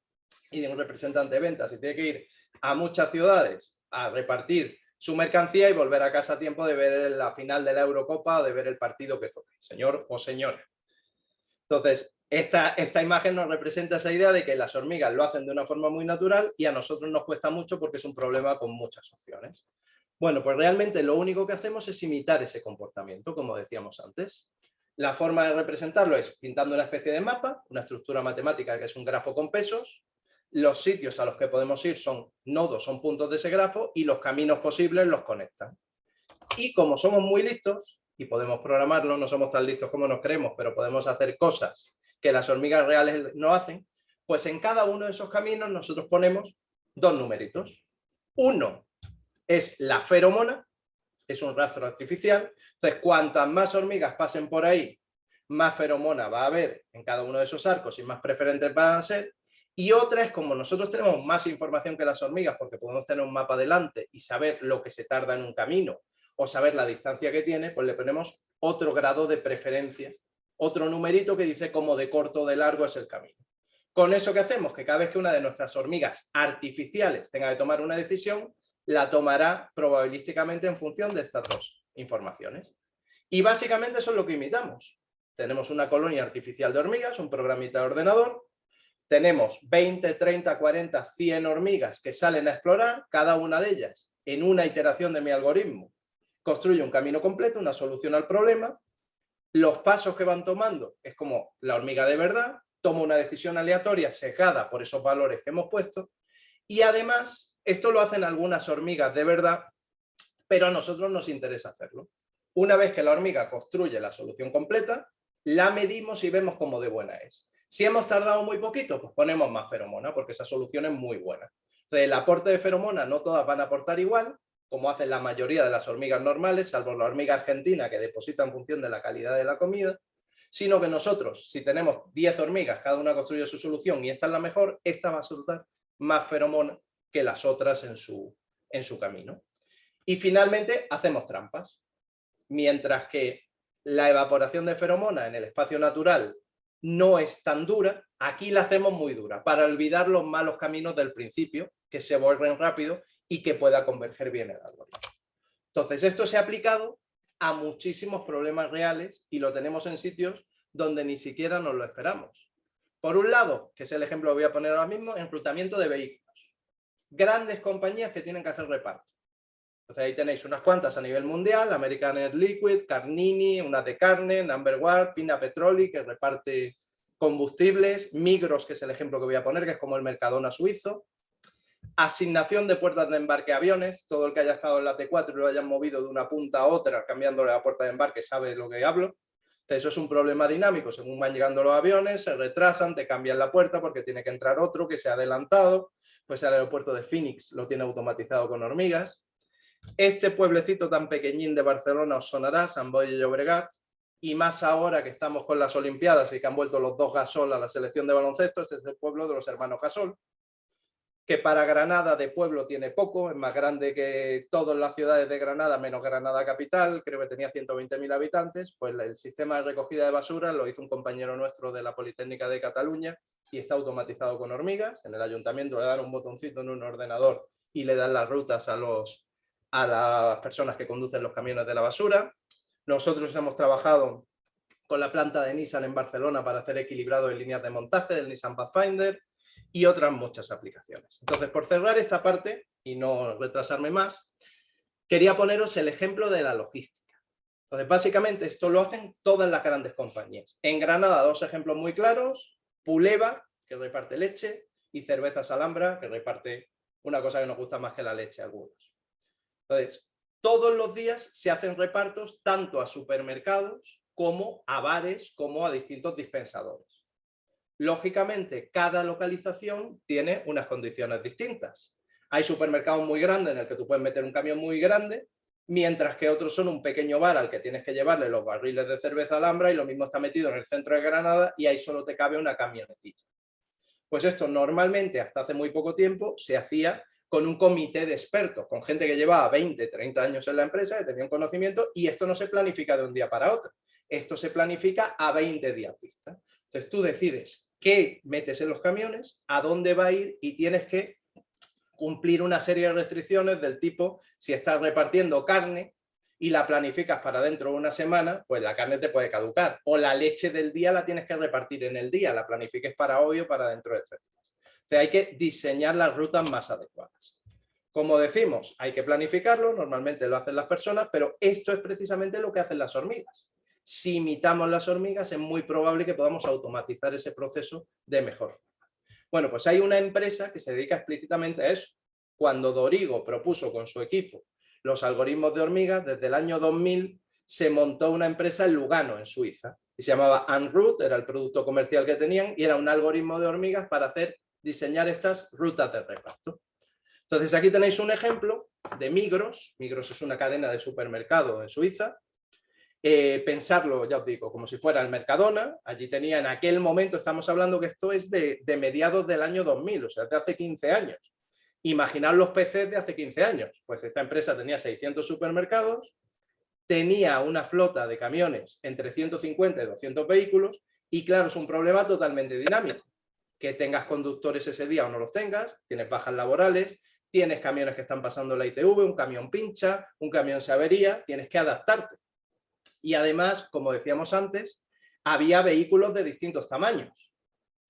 S2: y de un representante de ventas y tiene que ir a muchas ciudades a repartir su mercancía y volver a casa a tiempo de ver la final de la Eurocopa o de ver el partido que toque, señor o señora. Entonces, esta imagen nos representa esa idea de que las hormigas lo hacen de una forma muy natural y a nosotros nos cuesta mucho porque es un problema con muchas opciones. Bueno, pues realmente lo único que hacemos es imitar ese comportamiento, como decíamos antes. La forma de representarlo es pintando una especie de mapa, una estructura matemática que es un grafo con pesos. Los sitios a los que podemos ir son nodos, son puntos de ese grafo y los caminos posibles los conectan. Y como somos muy listos y podemos programarlo, no somos tan listos como nos creemos, pero podemos hacer cosas que las hormigas reales no hacen, pues en cada uno de esos caminos nosotros ponemos 2 numeritos. Uno es la feromona, es un rastro artificial. Entonces, cuantas más hormigas pasen por ahí, más feromona va a haber en cada uno de esos arcos y más preferentes van a ser. Y otra es, como nosotros tenemos más información que las hormigas, porque podemos tener un mapa delante y saber lo que se tarda en un camino o saber la distancia que tiene, pues le ponemos otro grado de preferencia, otro numerito que dice cómo de corto o de largo es el camino. Con eso, ¿qué hacemos? Que cada vez que una de nuestras hormigas artificiales tenga que tomar una decisión, la tomará probabilísticamente en función de estas 2 informaciones. Y básicamente eso es lo que imitamos. Tenemos una colonia artificial de hormigas, un programita de ordenador. Tenemos 20, 30, 40, 100 hormigas que salen a explorar, cada una de ellas, en una iteración de mi algoritmo, construye un camino completo, una solución al problema. Los pasos que van tomando es como la hormiga de verdad, toma una decisión aleatoria sesgada por esos valores que hemos puesto, y además esto lo hacen algunas hormigas de verdad, pero a nosotros nos interesa hacerlo. Una vez que la hormiga construye la solución completa, la medimos y vemos cómo de buena es. Si hemos tardado muy poquito, pues ponemos más feromona, porque esa solución es muy buena. Entonces, el aporte de feromona no todas van a aportar igual, como hacen la mayoría de las hormigas normales, salvo la hormiga argentina, que deposita en función de la calidad de la comida, sino que nosotros, si tenemos 10 hormigas, cada una construye su solución y esta es la mejor, esta va a soltar más feromona que las otras en su camino. Y finalmente, hacemos trampas. Mientras que la evaporación de feromona en el espacio natural no es tan dura, aquí la hacemos muy dura, para olvidar los malos caminos del principio, que se borren rápido y que pueda converger bien el algoritmo. Entonces, esto se ha aplicado a muchísimos problemas reales y lo tenemos en sitios donde ni siquiera nos lo esperamos. Por un lado, que es el ejemplo que voy a poner ahora mismo, enrutamiento de vehículos. Grandes compañías que tienen que hacer reparto. Entonces ahí tenéis unas cuantas a nivel mundial, American Air Liquid, Carnini, unas de carne, Number One, Pina Petroli, que reparte combustibles, Migros, que es el ejemplo que voy a poner, que es como el Mercadona suizo. Asignación de puertas de embarque a aviones, todo el que haya estado en la T4 y lo hayan movido de una punta a otra, cambiándole la puerta de embarque, sabe de lo que hablo. Entonces, eso es un problema dinámico, según van llegando los aviones, se retrasan, te cambian la puerta porque tiene que entrar otro que se ha adelantado, pues el aeropuerto de Phoenix lo tiene automatizado con hormigas. Este pueblecito tan pequeñín de Barcelona os sonará, Sant Boi de Llobregat, y más ahora que estamos con las Olimpiadas y que han vuelto los dos Gasol a la selección de baloncesto, este es el pueblo de los hermanos Gasol, que para Granada de pueblo tiene poco, es más grande que todas las ciudades de Granada, menos Granada capital, creo que tenía 120.000 habitantes, pues el sistema de recogida de basura lo hizo un compañero nuestro de la Politécnica de Cataluña y está automatizado con hormigas. En el ayuntamiento le dan un botoncito en un ordenador y le dan las rutas a las personas que conducen los camiones de la basura. Nosotros hemos trabajado con la planta de Nissan en Barcelona para hacer equilibrado en líneas de montaje del Nissan Pathfinder, y otras muchas aplicaciones. Entonces, por cerrar esta parte y no retrasarme más, quería poneros el ejemplo de la logística. Entonces, básicamente esto lo hacen todas las grandes compañías. En Granada, dos ejemplos muy claros: Puleva, que reparte leche, y Cervezas Alhambra, que reparte una cosa que nos gusta más que la leche a algunos. Entonces, todos los días se hacen repartos tanto a supermercados como a bares, como a distintos dispensadores. Lógicamente, cada localización tiene unas condiciones distintas. Hay supermercados muy grandes en el que tú puedes meter un camión muy grande, mientras que otros son un pequeño bar al que tienes que llevarle los barriles de cerveza Alhambra y lo mismo está metido en el centro de Granada y ahí solo te cabe una camionetilla. Pues esto normalmente, hasta hace muy poco tiempo, se hacía con un comité de expertos, con gente que llevaba 20, 30 años en la empresa, que tenía un conocimiento, y esto no se planifica de un día para otro. Esto se planifica a 20 días vista. Entonces tú decides qué metes en los camiones, a dónde va a ir y tienes que cumplir una serie de restricciones del tipo, si estás repartiendo carne y la planificas para dentro de una semana, pues la carne te puede caducar. O la leche del día la tienes que repartir en el día, la planifiques para hoy o para dentro de 3 días. O sea, hay que diseñar las rutas más adecuadas. Como decimos, hay que planificarlo, normalmente lo hacen las personas, pero esto es precisamente lo que hacen las hormigas. Si imitamos las hormigas, es muy probable que podamos automatizar ese proceso de mejor forma. Bueno, pues hay una empresa que se dedica explícitamente a eso. Cuando Dorigo propuso con su equipo los algoritmos de hormigas, desde el año 2000 se montó una empresa en Lugano, en Suiza, y se llamaba Enroute, era el producto comercial que tenían, y era un algoritmo de hormigas para diseñar estas rutas de reparto. Entonces aquí tenéis un ejemplo de Migros. Migros es una cadena de supermercado en Suiza. Pensarlo, ya os digo, como si fuera el Mercadona. Allí tenía en aquel momento, estamos hablando que esto es de mediados del año 2000, o sea, de hace 15 años. Imaginad los PCs de hace 15 años. Pues esta empresa tenía 600 supermercados, tenía una flota de camiones entre 150 y 200 vehículos y claro, es un problema totalmente dinámico. Que tengas conductores ese día o no los tengas, tienes bajas laborales, tienes camiones que están pasando la ITV, un camión pincha, un camión se avería, tienes que adaptarte. Y además, como decíamos antes, había vehículos de distintos tamaños.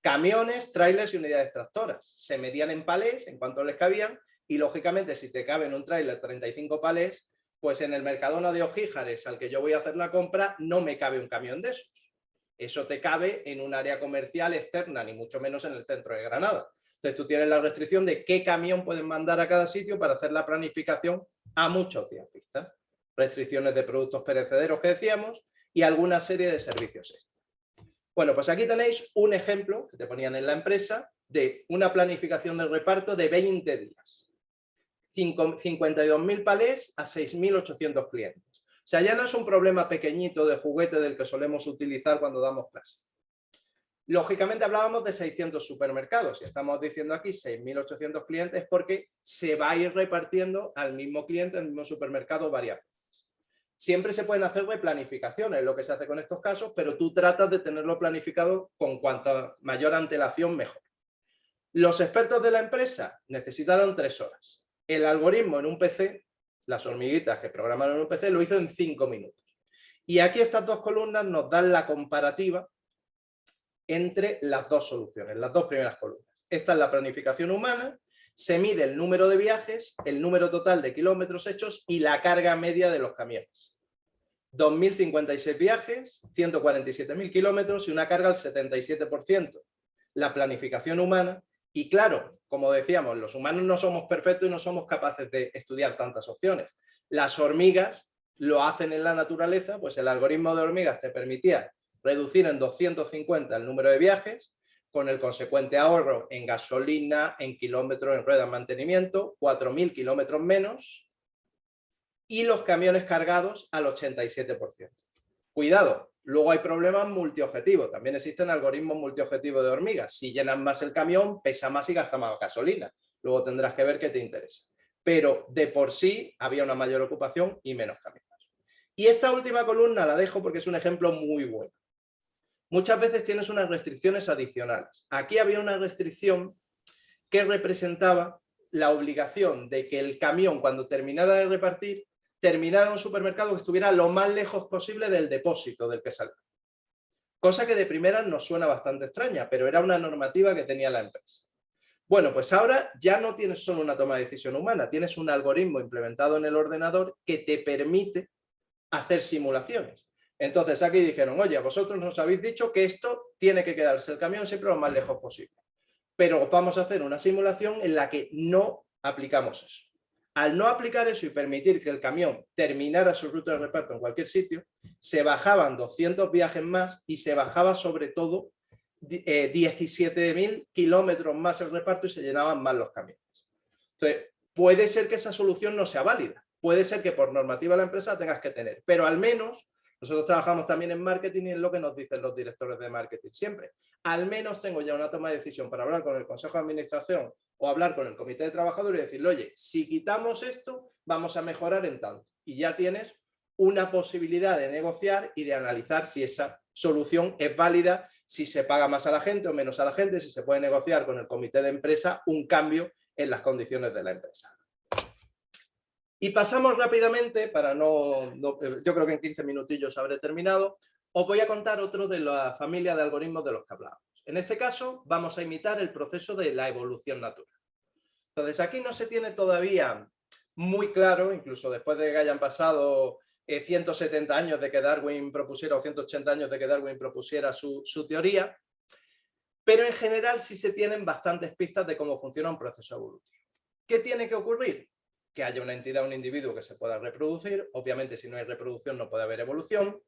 S2: Camiones, trailers y unidades tractoras. Se medían en palés en cuanto les cabían y, lógicamente, si te cabe en un trailer 35 palés, pues en el Mercadona de Ojíjares al que yo voy a hacer la compra no me cabe un camión de esos. Eso te cabe en un área comercial externa, ni mucho menos en el centro de Granada. Entonces tú tienes la restricción de qué camión pueden mandar a cada sitio para hacer la planificación a muchos días vistas. Restricciones de productos perecederos que decíamos y alguna serie de servicios extra. Bueno, pues aquí tenéis un ejemplo que te ponían en la empresa de una planificación de reparto de 20 días. 52.000 palés a 6.800 clientes. O sea, ya no es un problema pequeñito de juguete del que solemos utilizar cuando damos clase. Lógicamente hablábamos de 600 supermercados y estamos diciendo aquí 6.800 clientes porque se va a ir repartiendo al mismo cliente, al mismo supermercado varias veces. Siempre se pueden hacer replanificaciones, lo que se hace con estos casos, pero tú tratas de tenerlo planificado con cuanta mayor antelación mejor. Los expertos de la empresa necesitaron 3 horas. El algoritmo en un PC, las hormiguitas que programaron en un PC, lo hizo en 5 minutos. Y aquí estas dos columnas nos dan la comparativa entre las dos soluciones, las dos primeras columnas. Esta es la planificación humana, se mide el número de viajes, el número total de kilómetros hechos y la carga media de los camiones. 2.056 viajes, 147.000 kilómetros y una carga al 77%. La planificación humana. Y claro, como decíamos, los humanos no somos perfectos y no somos capaces de estudiar tantas opciones. Las hormigas lo hacen en la naturaleza, pues el algoritmo de hormigas te permitía reducir en 250 el número de viajes, con el consecuente ahorro en gasolina, en kilómetros, en ruedas de mantenimiento, 4.000 kilómetros menos, y los camiones cargados al 87%. Cuidado, Luego hay problemas multiobjetivos. También existen algoritmos multiobjetivos de hormigas. Si llenas más el camión, pesa más y gasta más gasolina. Luego tendrás que ver qué te interesa. Pero de por sí había una mayor ocupación y menos camiones. Y esta última columna la dejo porque es un ejemplo muy bueno. Muchas veces tienes unas restricciones adicionales. Aquí había una restricción que representaba la obligación de que el camión, cuando terminara de repartir, terminara en un supermercado que estuviera lo más lejos posible del depósito del que salga. Cosa que de primera nos suena bastante extraña, pero era una normativa que tenía la empresa. Bueno, pues ahora ya no tienes solo una toma de decisión humana, tienes un algoritmo implementado en el ordenador que te permite hacer simulaciones. Entonces aquí dijeron, oye, vosotros nos habéis dicho que esto tiene que quedarse el camión siempre lo más lejos posible. Pero vamos a hacer una simulación en la que no aplicamos eso. Al no aplicar eso y permitir que el camión terminara su ruta de reparto en cualquier sitio, se bajaban 200 viajes más y se bajaba sobre todo 17.000 kilómetros más el reparto y se llenaban más los camiones. Entonces, puede ser que esa solución no sea válida. Puede ser que por normativa la empresa tengas que tener, pero al menos nosotros trabajamos también en marketing y es lo que nos dicen los directores de marketing siempre. Al menos tengo ya una toma de decisión para hablar con el consejo de administración o hablar con el comité de trabajadores y decirle, oye, si quitamos esto, vamos a mejorar en tanto. Y ya tienes una posibilidad de negociar y de analizar si esa solución es válida, si se paga más a la gente o menos a la gente, si se puede negociar con el comité de empresa un cambio en las condiciones de la empresa. Y pasamos rápidamente, para yo creo que en 15 minutillos habré terminado, os voy a contar otro de la familia de algoritmos de los que hablábamos. En este caso vamos a imitar el proceso de la evolución natural. Entonces aquí no se tiene todavía muy claro, incluso después de que hayan pasado 170 años de que Darwin propusiera, o 180 años de que Darwin propusiera su teoría, pero en general sí se tienen bastantes pistas de cómo funciona un proceso evolutivo. ¿Qué tiene que ocurrir? Que haya una entidad, un individuo que se pueda reproducir, obviamente si no hay reproducción no puede haber evolución,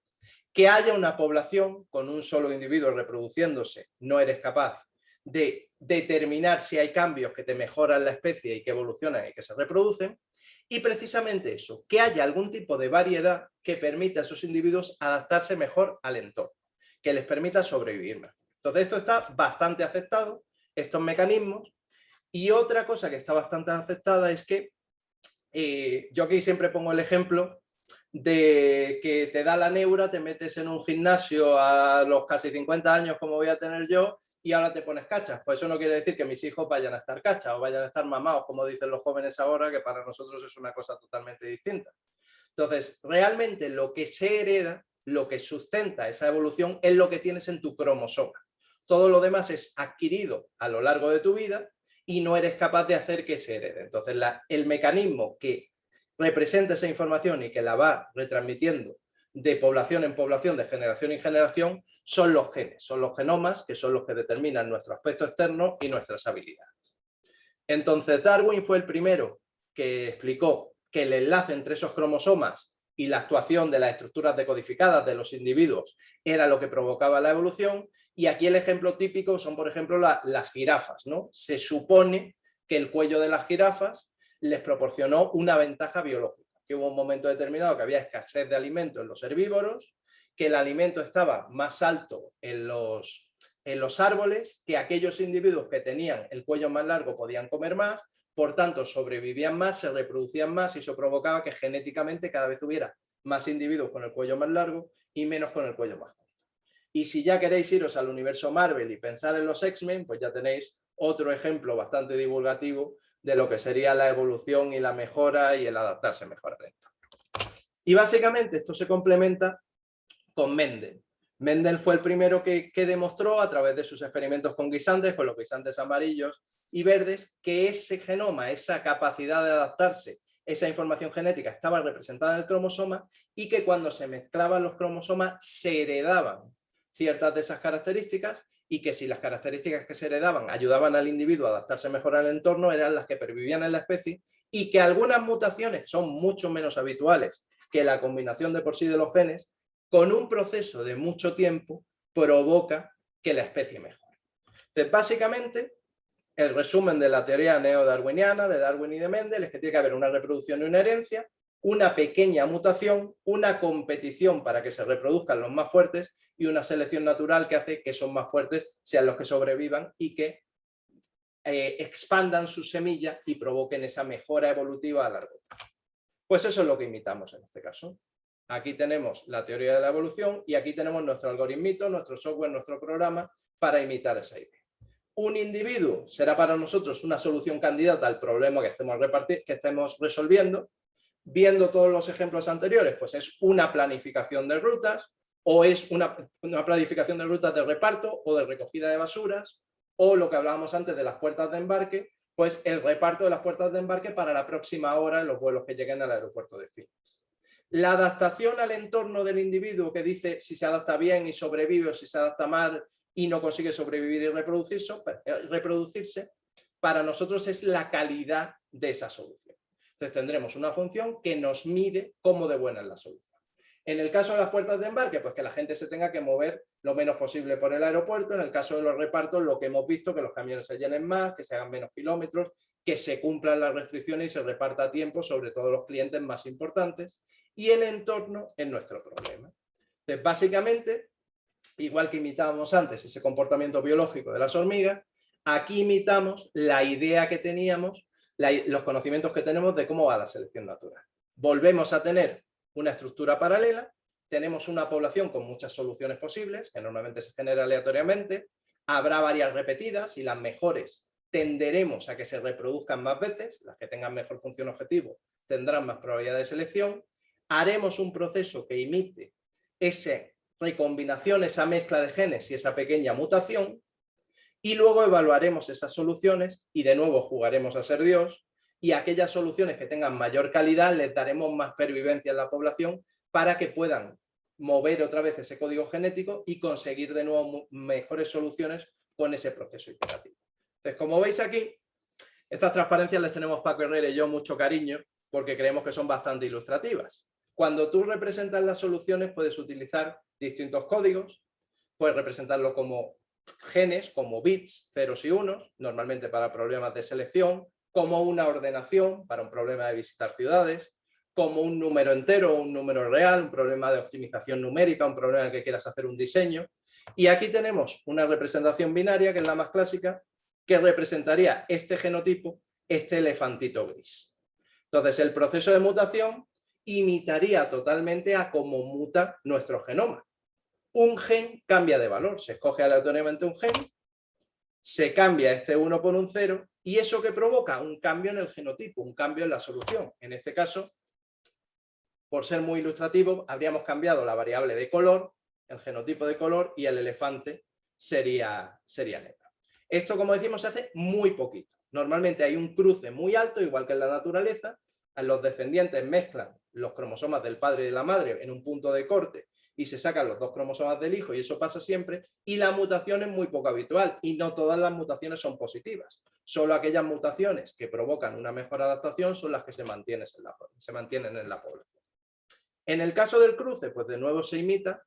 S2: que haya una población con un solo individuo reproduciéndose, no eres capaz de determinar si hay cambios que te mejoran la especie y que evolucionan y que se reproducen, y precisamente eso, que haya algún tipo de variedad que permita a esos individuos adaptarse mejor al entorno, que les permita sobrevivir mejor. Entonces esto está bastante aceptado, estos mecanismos, y otra cosa que está bastante aceptada es que yo aquí siempre pongo el ejemplo de que te da la neura, te metes en un gimnasio a los casi 50 años como voy a tener yo y ahora te pones cachas. Pues eso no quiere decir que mis hijos vayan a estar cachas o vayan a estar mamados, como dicen los jóvenes ahora, que para nosotros es una cosa totalmente distinta. Entonces, realmente lo que se hereda, lo que sustenta esa evolución es lo que tienes en tu cromosoma. Todo lo demás es adquirido a lo largo de tu vida y no eres capaz de hacer que se herede. Entonces, el mecanismo que representa esa información y que la va retransmitiendo de población en población, de generación en generación, son los genes, son los genomas, que son los que determinan nuestro aspecto externo y nuestras habilidades. Entonces, Darwin fue el primero que explicó que el enlace entre esos cromosomas y la actuación de las estructuras decodificadas de los individuos era lo que provocaba la evolución, y aquí el ejemplo típico son, por ejemplo, las jirafas, ¿no? Se supone que el cuello de las jirafas les proporcionó una ventaja biológica, que hubo un momento determinado que había escasez de alimento en los herbívoros, que el alimento estaba más alto en los árboles, que aquellos individuos que tenían el cuello más largo podían comer más, por tanto sobrevivían más, se reproducían más y eso provocaba que genéticamente cada vez hubiera más individuos con el cuello más largo y menos con el cuello más corto. Y si ya queréis iros al universo Marvel y pensar en los X-Men, pues ya tenéis otro ejemplo bastante divulgativo de lo que sería la evolución y la mejora y el adaptarse mejor al entorno. Y básicamente esto se complementa con Mendel. Mendel fue el primero que demostró a través de sus experimentos con guisantes, con los guisantes amarillos y verdes, que ese genoma, esa capacidad de adaptarse, esa información genética estaba representada en el cromosoma y que cuando se mezclaban los cromosomas se heredaban ciertas de esas características y que si las características que se heredaban ayudaban al individuo a adaptarse mejor al entorno eran las que pervivían en la especie y que algunas mutaciones son mucho menos habituales que la combinación de por sí de los genes, con un proceso de mucho tiempo provoca que la especie mejore. Entonces, básicamente, el resumen de la teoría neodarwiniana de Darwin y de Mendel es que tiene que haber una reproducción y una herencia, una pequeña mutación, una competición para que se reproduzcan los más fuertes y una selección natural que hace que esos más fuertes sean los que sobrevivan y que expandan su semilla y provoquen esa mejora evolutiva a largo plazo. Pues eso es lo que imitamos en este caso. Aquí tenemos la teoría de la evolución y aquí tenemos nuestro algoritmito, nuestro software, nuestro programa para imitar esa idea. Un individuo será para nosotros una solución candidata al problema que estemos resolviendo. Viendo todos los ejemplos anteriores, pues es una planificación de rutas o es una planificación de rutas de reparto o de recogida de basuras, o lo que hablábamos antes de las puertas de embarque, pues el reparto de las puertas de embarque para la próxima hora en los vuelos que lleguen al aeropuerto de Phoenix. La adaptación al entorno del individuo, que dice si se adapta bien y sobrevive o si se adapta mal y no consigue sobrevivir y reproducirse, para nosotros es la calidad de esa solución. Entonces tendremos una función que nos mide cómo de buena es la solución. En el caso de las puertas de embarque, pues que la gente se tenga que mover lo menos posible por el aeropuerto. En el caso de los repartos, lo que hemos visto, que los camiones se llenen más, que se hagan menos kilómetros, que se cumplan las restricciones y se reparta a tiempo, sobre todo los clientes más importantes. Y el entorno es nuestro problema. Entonces, básicamente, igual que imitábamos antes ese comportamiento biológico de las hormigas, aquí imitamos la idea que teníamos, los conocimientos que tenemos de cómo va la selección natural. Volvemos a tener una estructura paralela, tenemos una población con muchas soluciones posibles, que normalmente se genera aleatoriamente, habrá varias repetidas y las mejores tenderemos a que se reproduzcan más veces, las que tengan mejor función objetivo tendrán más probabilidad de selección, haremos un proceso que imite esa recombinación, esa mezcla de genes y esa pequeña mutación, y luego evaluaremos esas soluciones y de nuevo jugaremos a ser Dios, y aquellas soluciones que tengan mayor calidad les daremos más pervivencia en la población para que puedan mover otra vez ese código genético y conseguir de nuevo mejores soluciones con ese proceso iterativo. Entonces, como veis aquí, estas transparencias les tenemos Paco Herrera y yo mucho cariño porque creemos que son bastante ilustrativas. Cuando tú representas las soluciones puedes utilizar distintos códigos, puedes representarlo como genes, como bits, ceros y unos, normalmente para problemas de selección, como una ordenación para un problema de visitar ciudades, como un número entero o un número real, un problema de optimización numérica, un problema en el que quieras hacer un diseño. Y aquí tenemos una representación binaria, que es la más clásica, que representaría este genotipo, este elefantito gris. Entonces, el proceso de mutación imitaría totalmente a cómo muta nuestro genoma. Un gen cambia de valor, se escoge aleatoriamente un gen, se cambia este 1 por un 0 y eso que provoca un cambio en el genotipo, un cambio en la solución. En este caso, por ser muy ilustrativo, habríamos cambiado la variable de color, el genotipo de color, y el elefante sería negro. Esto, como decimos, se hace muy poquito. Normalmente hay un cruce muy alto, igual que en la naturaleza. Los descendientes mezclan los cromosomas del padre y de la madre en un punto de corte y se sacan los dos cromosomas del hijo, y eso pasa siempre, y la mutación es muy poco habitual y no todas las mutaciones son positivas. Solo aquellas mutaciones que provocan una mejor adaptación son las que se mantienen en la población. En el caso del cruce, pues de nuevo se imita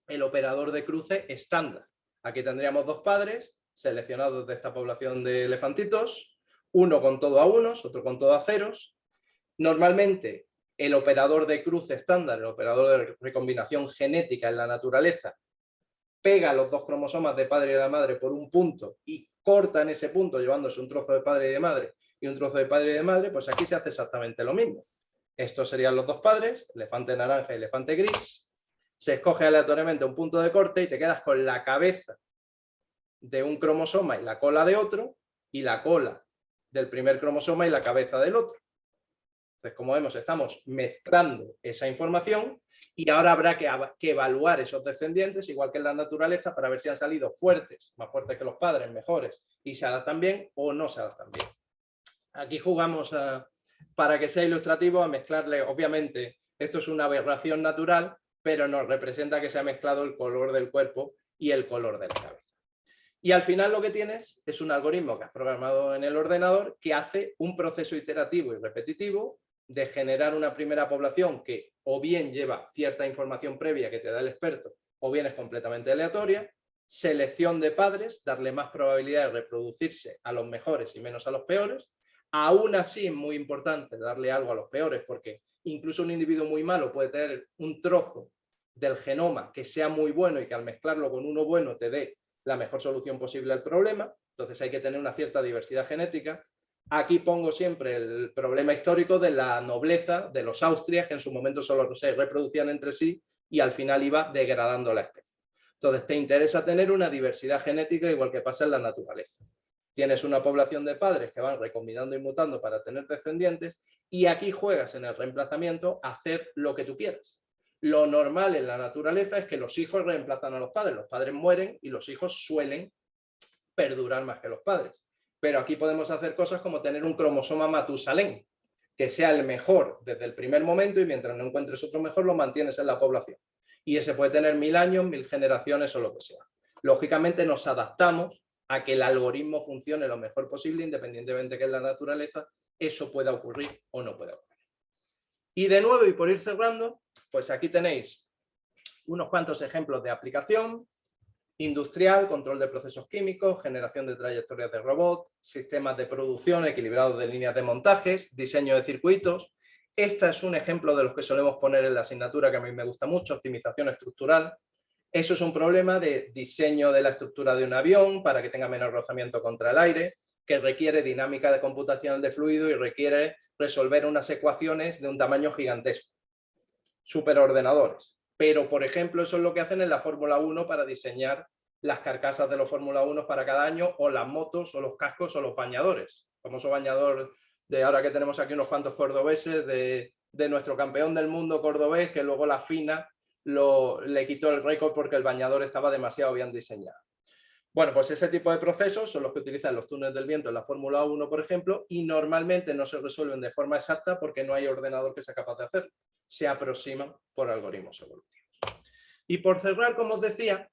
S2: el operador de cruce estándar. Aquí tendríamos dos padres seleccionados de esta población de elefantitos, uno con todo a unos, otro con todo a ceros. Normalmente el operador de cruce estándar, el operador de recombinación genética en la naturaleza, pega los dos cromosomas de padre y de la madre por un punto y corta en ese punto llevándose un trozo de padre y de madre y un trozo de padre y de madre. Pues aquí se hace exactamente lo mismo. Estos serían los dos padres, elefante naranja y elefante gris. Se escoge aleatoriamente un punto de corte y te quedas con la cabeza de un cromosoma y la cola de otro, y la cola del primer cromosoma y la cabeza del otro. Entonces, como vemos, estamos mezclando esa información y ahora habrá que evaluar esos descendientes, igual que en la naturaleza, para ver si han salido fuertes, más fuertes que los padres, mejores, y se adaptan bien o no se adaptan bien. Aquí jugamos, para que sea ilustrativo, a mezclarle, obviamente, esto es una aberración natural, pero nos representa que se ha mezclado el color del cuerpo y el color de la cabeza. Y al final lo que tienes es un algoritmo que has programado en el ordenador que hace un proceso iterativo y repetitivo de generar una primera población que o bien lleva cierta información previa que te da el experto o bien es completamente aleatoria, selección de padres, darle más probabilidad de reproducirse a los mejores y menos a los peores. Aún así es muy importante darle algo a los peores porque incluso un individuo muy malo puede tener un trozo del genoma que sea muy bueno y que al mezclarlo con uno bueno te dé la mejor solución posible al problema. Entonces hay que tener una cierta diversidad genética. Aquí pongo siempre el problema histórico de la nobleza de los Austrias, que en su momento solo se reproducían entre sí y al final iba degradando la especie. Entonces te interesa tener una diversidad genética igual que pasa en la naturaleza. Tienes una población de padres que van recombinando y mutando para tener descendientes y aquí juegas en el reemplazamiento a hacer lo que tú quieras. Lo normal en la naturaleza es que los hijos reemplazan a los padres mueren y los hijos suelen perdurar más que los padres. Pero aquí podemos hacer cosas como tener un cromosoma Matusalén, que sea el mejor desde el primer momento y mientras no encuentres otro mejor lo mantienes en la población. Y ese puede tener 1000 años, 1000 generaciones o lo que sea. Lógicamente nos adaptamos a que el algoritmo funcione lo mejor posible, independientemente que en la naturaleza eso pueda ocurrir o no pueda ocurrir. Y de nuevo, y por ir cerrando, pues aquí tenéis unos cuantos ejemplos de aplicación: industrial, control de procesos químicos, generación de trayectorias de robot, sistemas de producción equilibrados de líneas de montajes, diseño de circuitos. Este es un ejemplo de los que solemos poner en la asignatura que a mí me gusta mucho, optimización estructural. Eso es un problema de diseño de la estructura de un avión para que tenga menor rozamiento contra el aire, que requiere dinámica de computación de fluido y requiere resolver unas ecuaciones de un tamaño gigantesco. Superordenadores. Pero, por ejemplo, eso es lo que hacen en la Fórmula 1 para diseñar las carcasas de los Fórmula 1 para cada año, o las motos, o los cascos, o los bañadores. El famoso bañador de ahora que tenemos aquí unos cuantos cordobeses, de nuestro campeón del mundo cordobés, que luego la FINA le quitó el récord porque el bañador estaba demasiado bien diseñado. Bueno, pues ese tipo de procesos son los que utilizan los túneles del viento en la Fórmula 1, por ejemplo, y normalmente no se resuelven de forma exacta porque no hay ordenador que sea capaz de hacerlo. Se aproximan por algoritmos evolutivos. Y por cerrar, como os decía,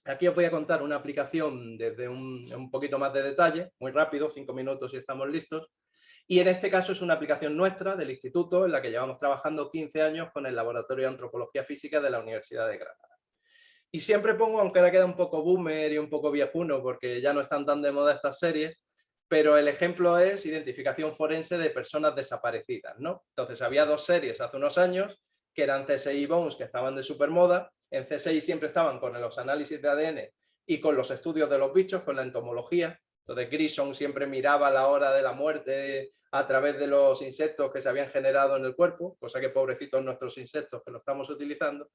S2: aquí os voy a contar una aplicación desde un poquito más de detalle, muy rápido, 5 minutos y estamos listos. Y en este caso es una aplicación nuestra del instituto en la que llevamos trabajando 15 años con el Laboratorio de Antropología Física de la Universidad de Granada. Y siempre pongo, aunque ahora queda un poco boomer y un poco viejuno porque ya no están tan de moda estas series, pero el ejemplo es identificación forense de personas desaparecidas, ¿no? Entonces había 2 series hace unos años que eran CSI y Bones, que estaban de supermoda. En CSI siempre estaban con los análisis de ADN y con los estudios de los bichos, con la entomología. Entonces Grissom siempre miraba la hora de la muerte a través de los insectos que se habían generado en el cuerpo, cosa que pobrecitos nuestros insectos que lo estamos utilizando.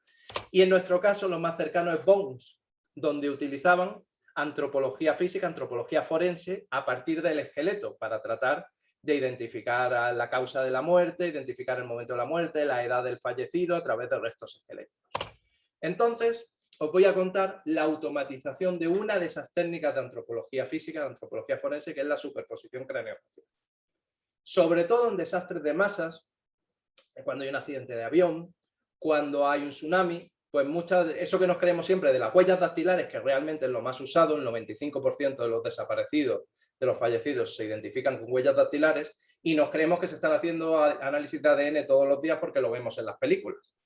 S2: Y en nuestro caso lo más cercano es Bones, donde utilizaban antropología física, antropología forense a partir del esqueleto para tratar de identificar la causa de la muerte, identificar el momento de la muerte, la edad del fallecido a través de restos esqueléticos. Entonces, os voy a contar la automatización de una de esas técnicas de antropología física, de antropología forense, que es la superposición craneofacial. Sobre todo en desastres de masas, cuando hay un accidente de avión, cuando hay un tsunami, pues eso que nos creemos siempre de las huellas dactilares, que realmente es lo más usado, el 95% de los desaparecidos, de los fallecidos, se identifican con huellas dactilares, y nos creemos que se están haciendo análisis de ADN todos los días porque lo vemos en las películas.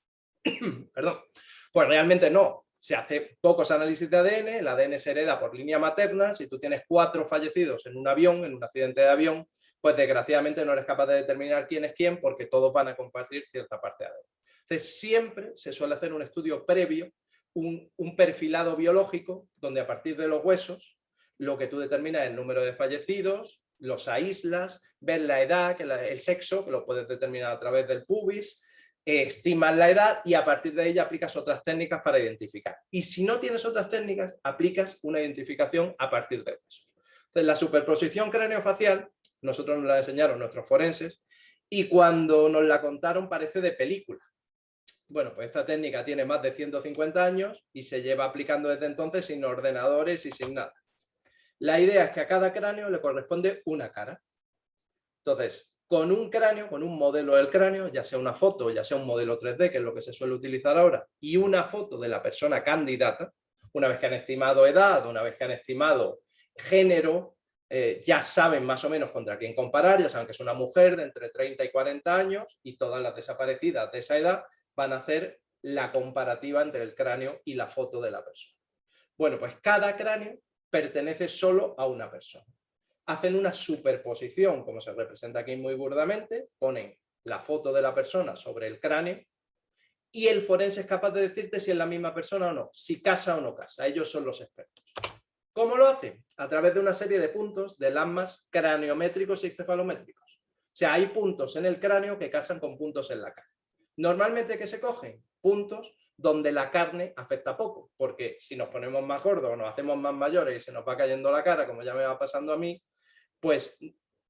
S2: Perdón. Pues realmente no. Se hace pocos análisis de ADN, el ADN se hereda por línea materna. Si tú tienes 4 fallecidos en un avión, en un accidente de avión, pues desgraciadamente no eres capaz de determinar quién es quién porque todos van a compartir cierta parte de ADN. Entonces siempre se suele hacer un estudio previo, un perfilado biológico, donde a partir de los huesos lo que tú determinas es el número de fallecidos, los aíslas, ves la edad, el sexo, que lo puedes determinar a través del pubis, estimas la edad y a partir de ella aplicas otras técnicas para identificar. Y si no tienes otras técnicas, aplicas una identificación a partir de eso. Entonces, la superposición craneofacial, nosotros nos la enseñaron nuestros forenses y cuando nos la contaron parece de película. Bueno, pues esta técnica tiene más de 150 años y se lleva aplicando desde entonces sin ordenadores y sin nada. La idea es que a cada cráneo le corresponde una cara. Entonces, con un cráneo, con un modelo del cráneo, ya sea una foto, ya sea un modelo 3D, que es lo que se suele utilizar ahora, y una foto de la persona candidata, una vez que han estimado edad, una vez que han estimado género, ya saben más o menos contra quién comparar, ya saben que es una mujer de entre 30 y 40 años y todas las desaparecidas de esa edad van a hacer la comparativa entre el cráneo y la foto de la persona. Bueno, pues cada cráneo pertenece solo a una persona. Hacen una superposición, como se representa aquí muy burdamente, ponen la foto de la persona sobre el cráneo y el forense es capaz de decirte si es la misma persona o no, si casa o no casa. Ellos son los expertos. ¿Cómo lo hacen? A través de una serie de puntos de landmarks craniométricos y cefalométricos. O sea, hay puntos en el cráneo que casan con puntos en la cara. Normalmente, ¿qué se cogen? Puntos donde la carne afecta poco, porque si nos ponemos más gordos o nos hacemos más mayores y se nos va cayendo la cara, como ya me va pasando a mí, pues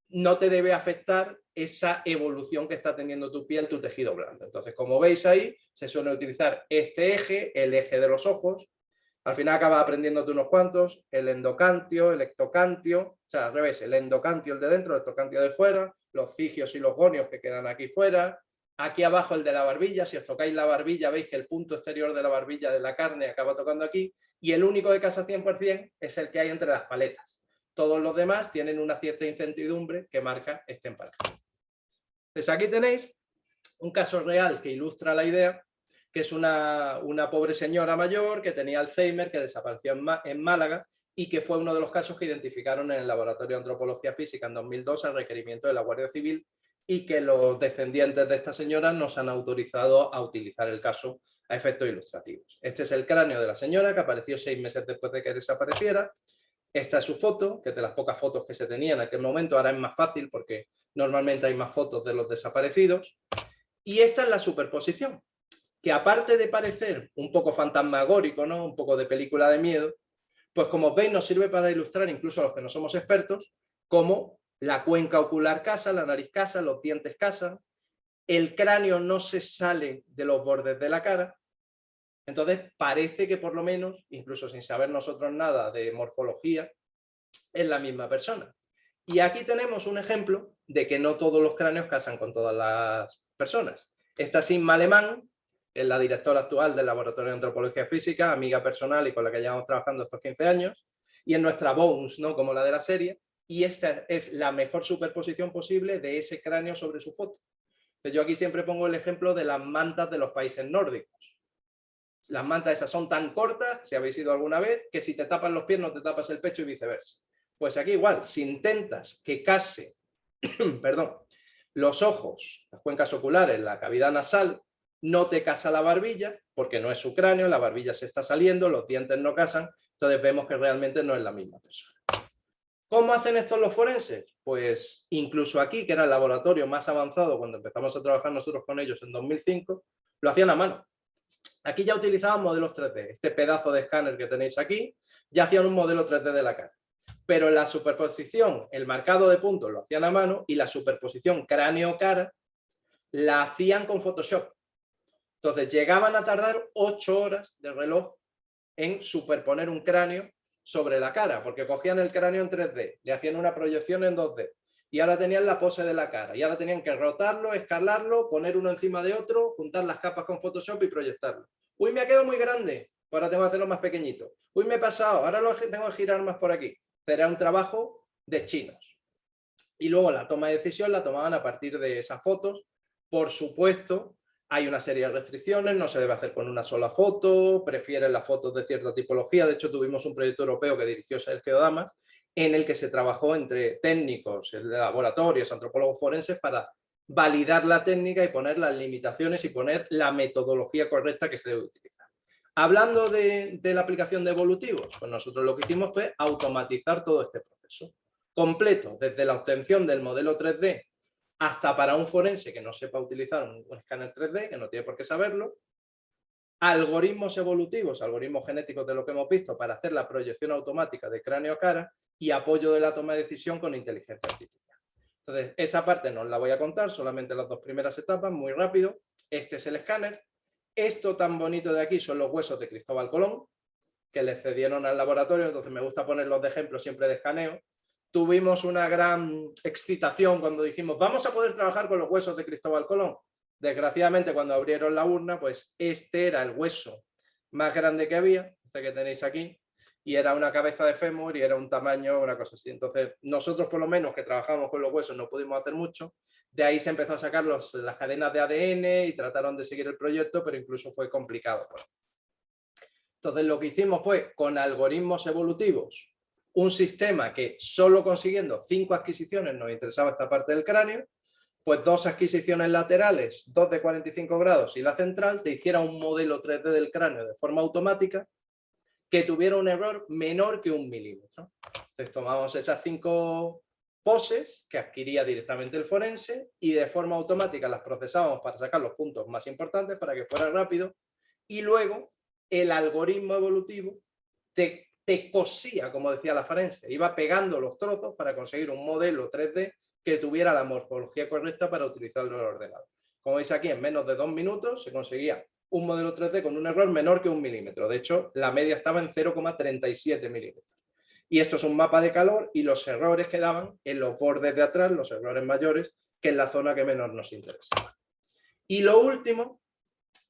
S2: no te debe afectar esa evolución que está teniendo tu piel, tu tejido blando. Entonces, como veis ahí, se suele utilizar este eje, el eje de los ojos. Al final acabas aprendiéndote unos cuantos, el endocantio, el ectocantio, o sea, al revés, el endocantio el de dentro, el ectocantio de fuera, los cigios y los gonios que quedan aquí fuera, aquí abajo el de la barbilla, si os tocáis la barbilla veis que el punto exterior de la barbilla de la carne acaba tocando aquí, y el único que casa 100% es el que hay entre las paletas. Todos los demás tienen una cierta incertidumbre que marca este emparejo. Pues aquí tenéis un caso real que ilustra la idea, que es una pobre señora mayor que tenía Alzheimer, que desapareció en Málaga y que fue uno de los casos que identificaron en el Laboratorio de Antropología Física en 2002 al requerimiento de la Guardia Civil y que los descendientes de esta señora nos han autorizado a utilizar el caso a efectos ilustrativos. Este es el cráneo de la señora que apareció 6 meses después de que desapareciera. Esta es su foto, que es de las pocas fotos que se tenían en aquel momento, ahora es más fácil porque normalmente hay más fotos de los desaparecidos. Y esta es la superposición, que aparte de parecer un poco fantasmagórico, ¿no? Un poco de película de miedo, pues como veis nos sirve para ilustrar incluso a los que no somos expertos, cómo la cuenca ocular casa, la nariz casa, los dientes casan, el cráneo no se sale de los bordes de la cara. Entonces parece que por lo menos, incluso sin saber nosotros nada de morfología, es la misma persona. Y aquí tenemos un ejemplo de que no todos los cráneos casan con todas las personas. Esta es Inma Alemán, es la directora actual del Laboratorio de Antropología Física, amiga personal y con la que llevamos trabajando estos 15 años, y es nuestra Bones, ¿no? Como la de la serie, y esta es la mejor superposición posible de ese cráneo sobre su foto. Entonces, yo aquí siempre pongo el ejemplo de las mantas de los países nórdicos. Las mantas esas son tan cortas, si habéis ido alguna vez, que si te tapas los pies no te tapas el pecho y viceversa. Pues aquí igual, si intentas que case perdón, los ojos, las cuencas oculares, la cavidad nasal, no te casa la barbilla, porque no es su cráneo, la barbilla se está saliendo, los dientes no casan, entonces vemos que realmente no es la misma persona. ¿Cómo hacen esto los forenses? Pues incluso aquí, que era el laboratorio más avanzado cuando empezamos a trabajar nosotros con ellos en 2005, lo hacían a mano. Aquí ya utilizaban modelos 3D. Este pedazo de escáner que tenéis aquí, ya hacían un modelo 3D de la cara. Pero la superposición, el marcado de puntos lo hacían a mano y la superposición cráneo-cara la hacían con Photoshop. Entonces llegaban a tardar 8 horas de reloj en superponer un cráneo sobre la cara, porque cogían el cráneo en 3D, le hacían una proyección en 2D y ahora tenían la pose de la cara y ahora tenían que rotarlo, escalarlo, poner uno encima de otro, juntar las capas con Photoshop y proyectarlo. Uy, me ha quedado muy grande, ahora tengo que hacerlo más pequeñito. Uy, me he pasado, ahora lo tengo que girar más por aquí. Era un trabajo de chinos. Y luego la toma de decisión la tomaban a partir de esas fotos. Por supuesto, hay una serie de restricciones, no se debe hacer con una sola foto, prefieren las fotos de cierta tipología. De hecho, tuvimos un proyecto europeo que dirigió Sergio Damas, en el que se trabajó entre técnicos, laboratorios, antropólogos forenses, para validar la técnica y poner las limitaciones y poner la metodología correcta que se debe utilizar. Hablando de la aplicación de evolutivos, pues nosotros lo que hicimos fue automatizar todo este proceso completo, desde la obtención del modelo 3D hasta para un forense que no sepa utilizar un escáner 3D, que no tiene por qué saberlo, algoritmos evolutivos, algoritmos genéticos de lo que hemos visto para hacer la proyección automática de cráneo a cara y apoyo de la toma de decisión con inteligencia artificial. Entonces, esa parte no os la voy a contar, solamente las 2 primeras etapas, muy rápido. Este es el escáner. Esto tan bonito de aquí son los huesos de Cristóbal Colón, que le cedieron al laboratorio, entonces me gusta ponerlos de ejemplo siempre de escaneo. Tuvimos una gran excitación cuando dijimos, vamos a poder trabajar con los huesos de Cristóbal Colón. Desgraciadamente, cuando abrieron la urna, pues este era el hueso más grande que había, este que tenéis aquí, y era una cabeza de fémur y era un tamaño, una cosa así. Entonces, nosotros por lo menos que trabajamos con los huesos no pudimos hacer mucho. De ahí se empezó a sacar las cadenas de ADN y trataron de seguir el proyecto, pero incluso fue complicado. Entonces, lo que hicimos fue, con algoritmos evolutivos, un sistema que solo consiguiendo 5 adquisiciones nos interesaba esta parte del cráneo, pues 2 adquisiciones laterales, 2 de 45 grados y la central, te hiciera un modelo 3D del cráneo de forma automática que tuviera un error menor que 1 milímetro. Entonces tomamos esas 5 poses que adquiría directamente el forense y de forma automática las procesábamos para sacar los puntos más importantes para que fuera rápido, y luego el algoritmo evolutivo te cosía, como decía la forense, iba pegando los trozos para conseguir un modelo 3D que tuviera la morfología correcta para utilizarlo en el ordenador. Como veis aquí, en menos de 2 minutos se conseguía un modelo 3D con un error menor que 1 milímetro. De hecho, la media estaba en 0,37 milímetros. Y esto es un mapa de calor y los errores que daban en los bordes de atrás, los errores mayores, que en la zona que menos nos interesaba. Y lo último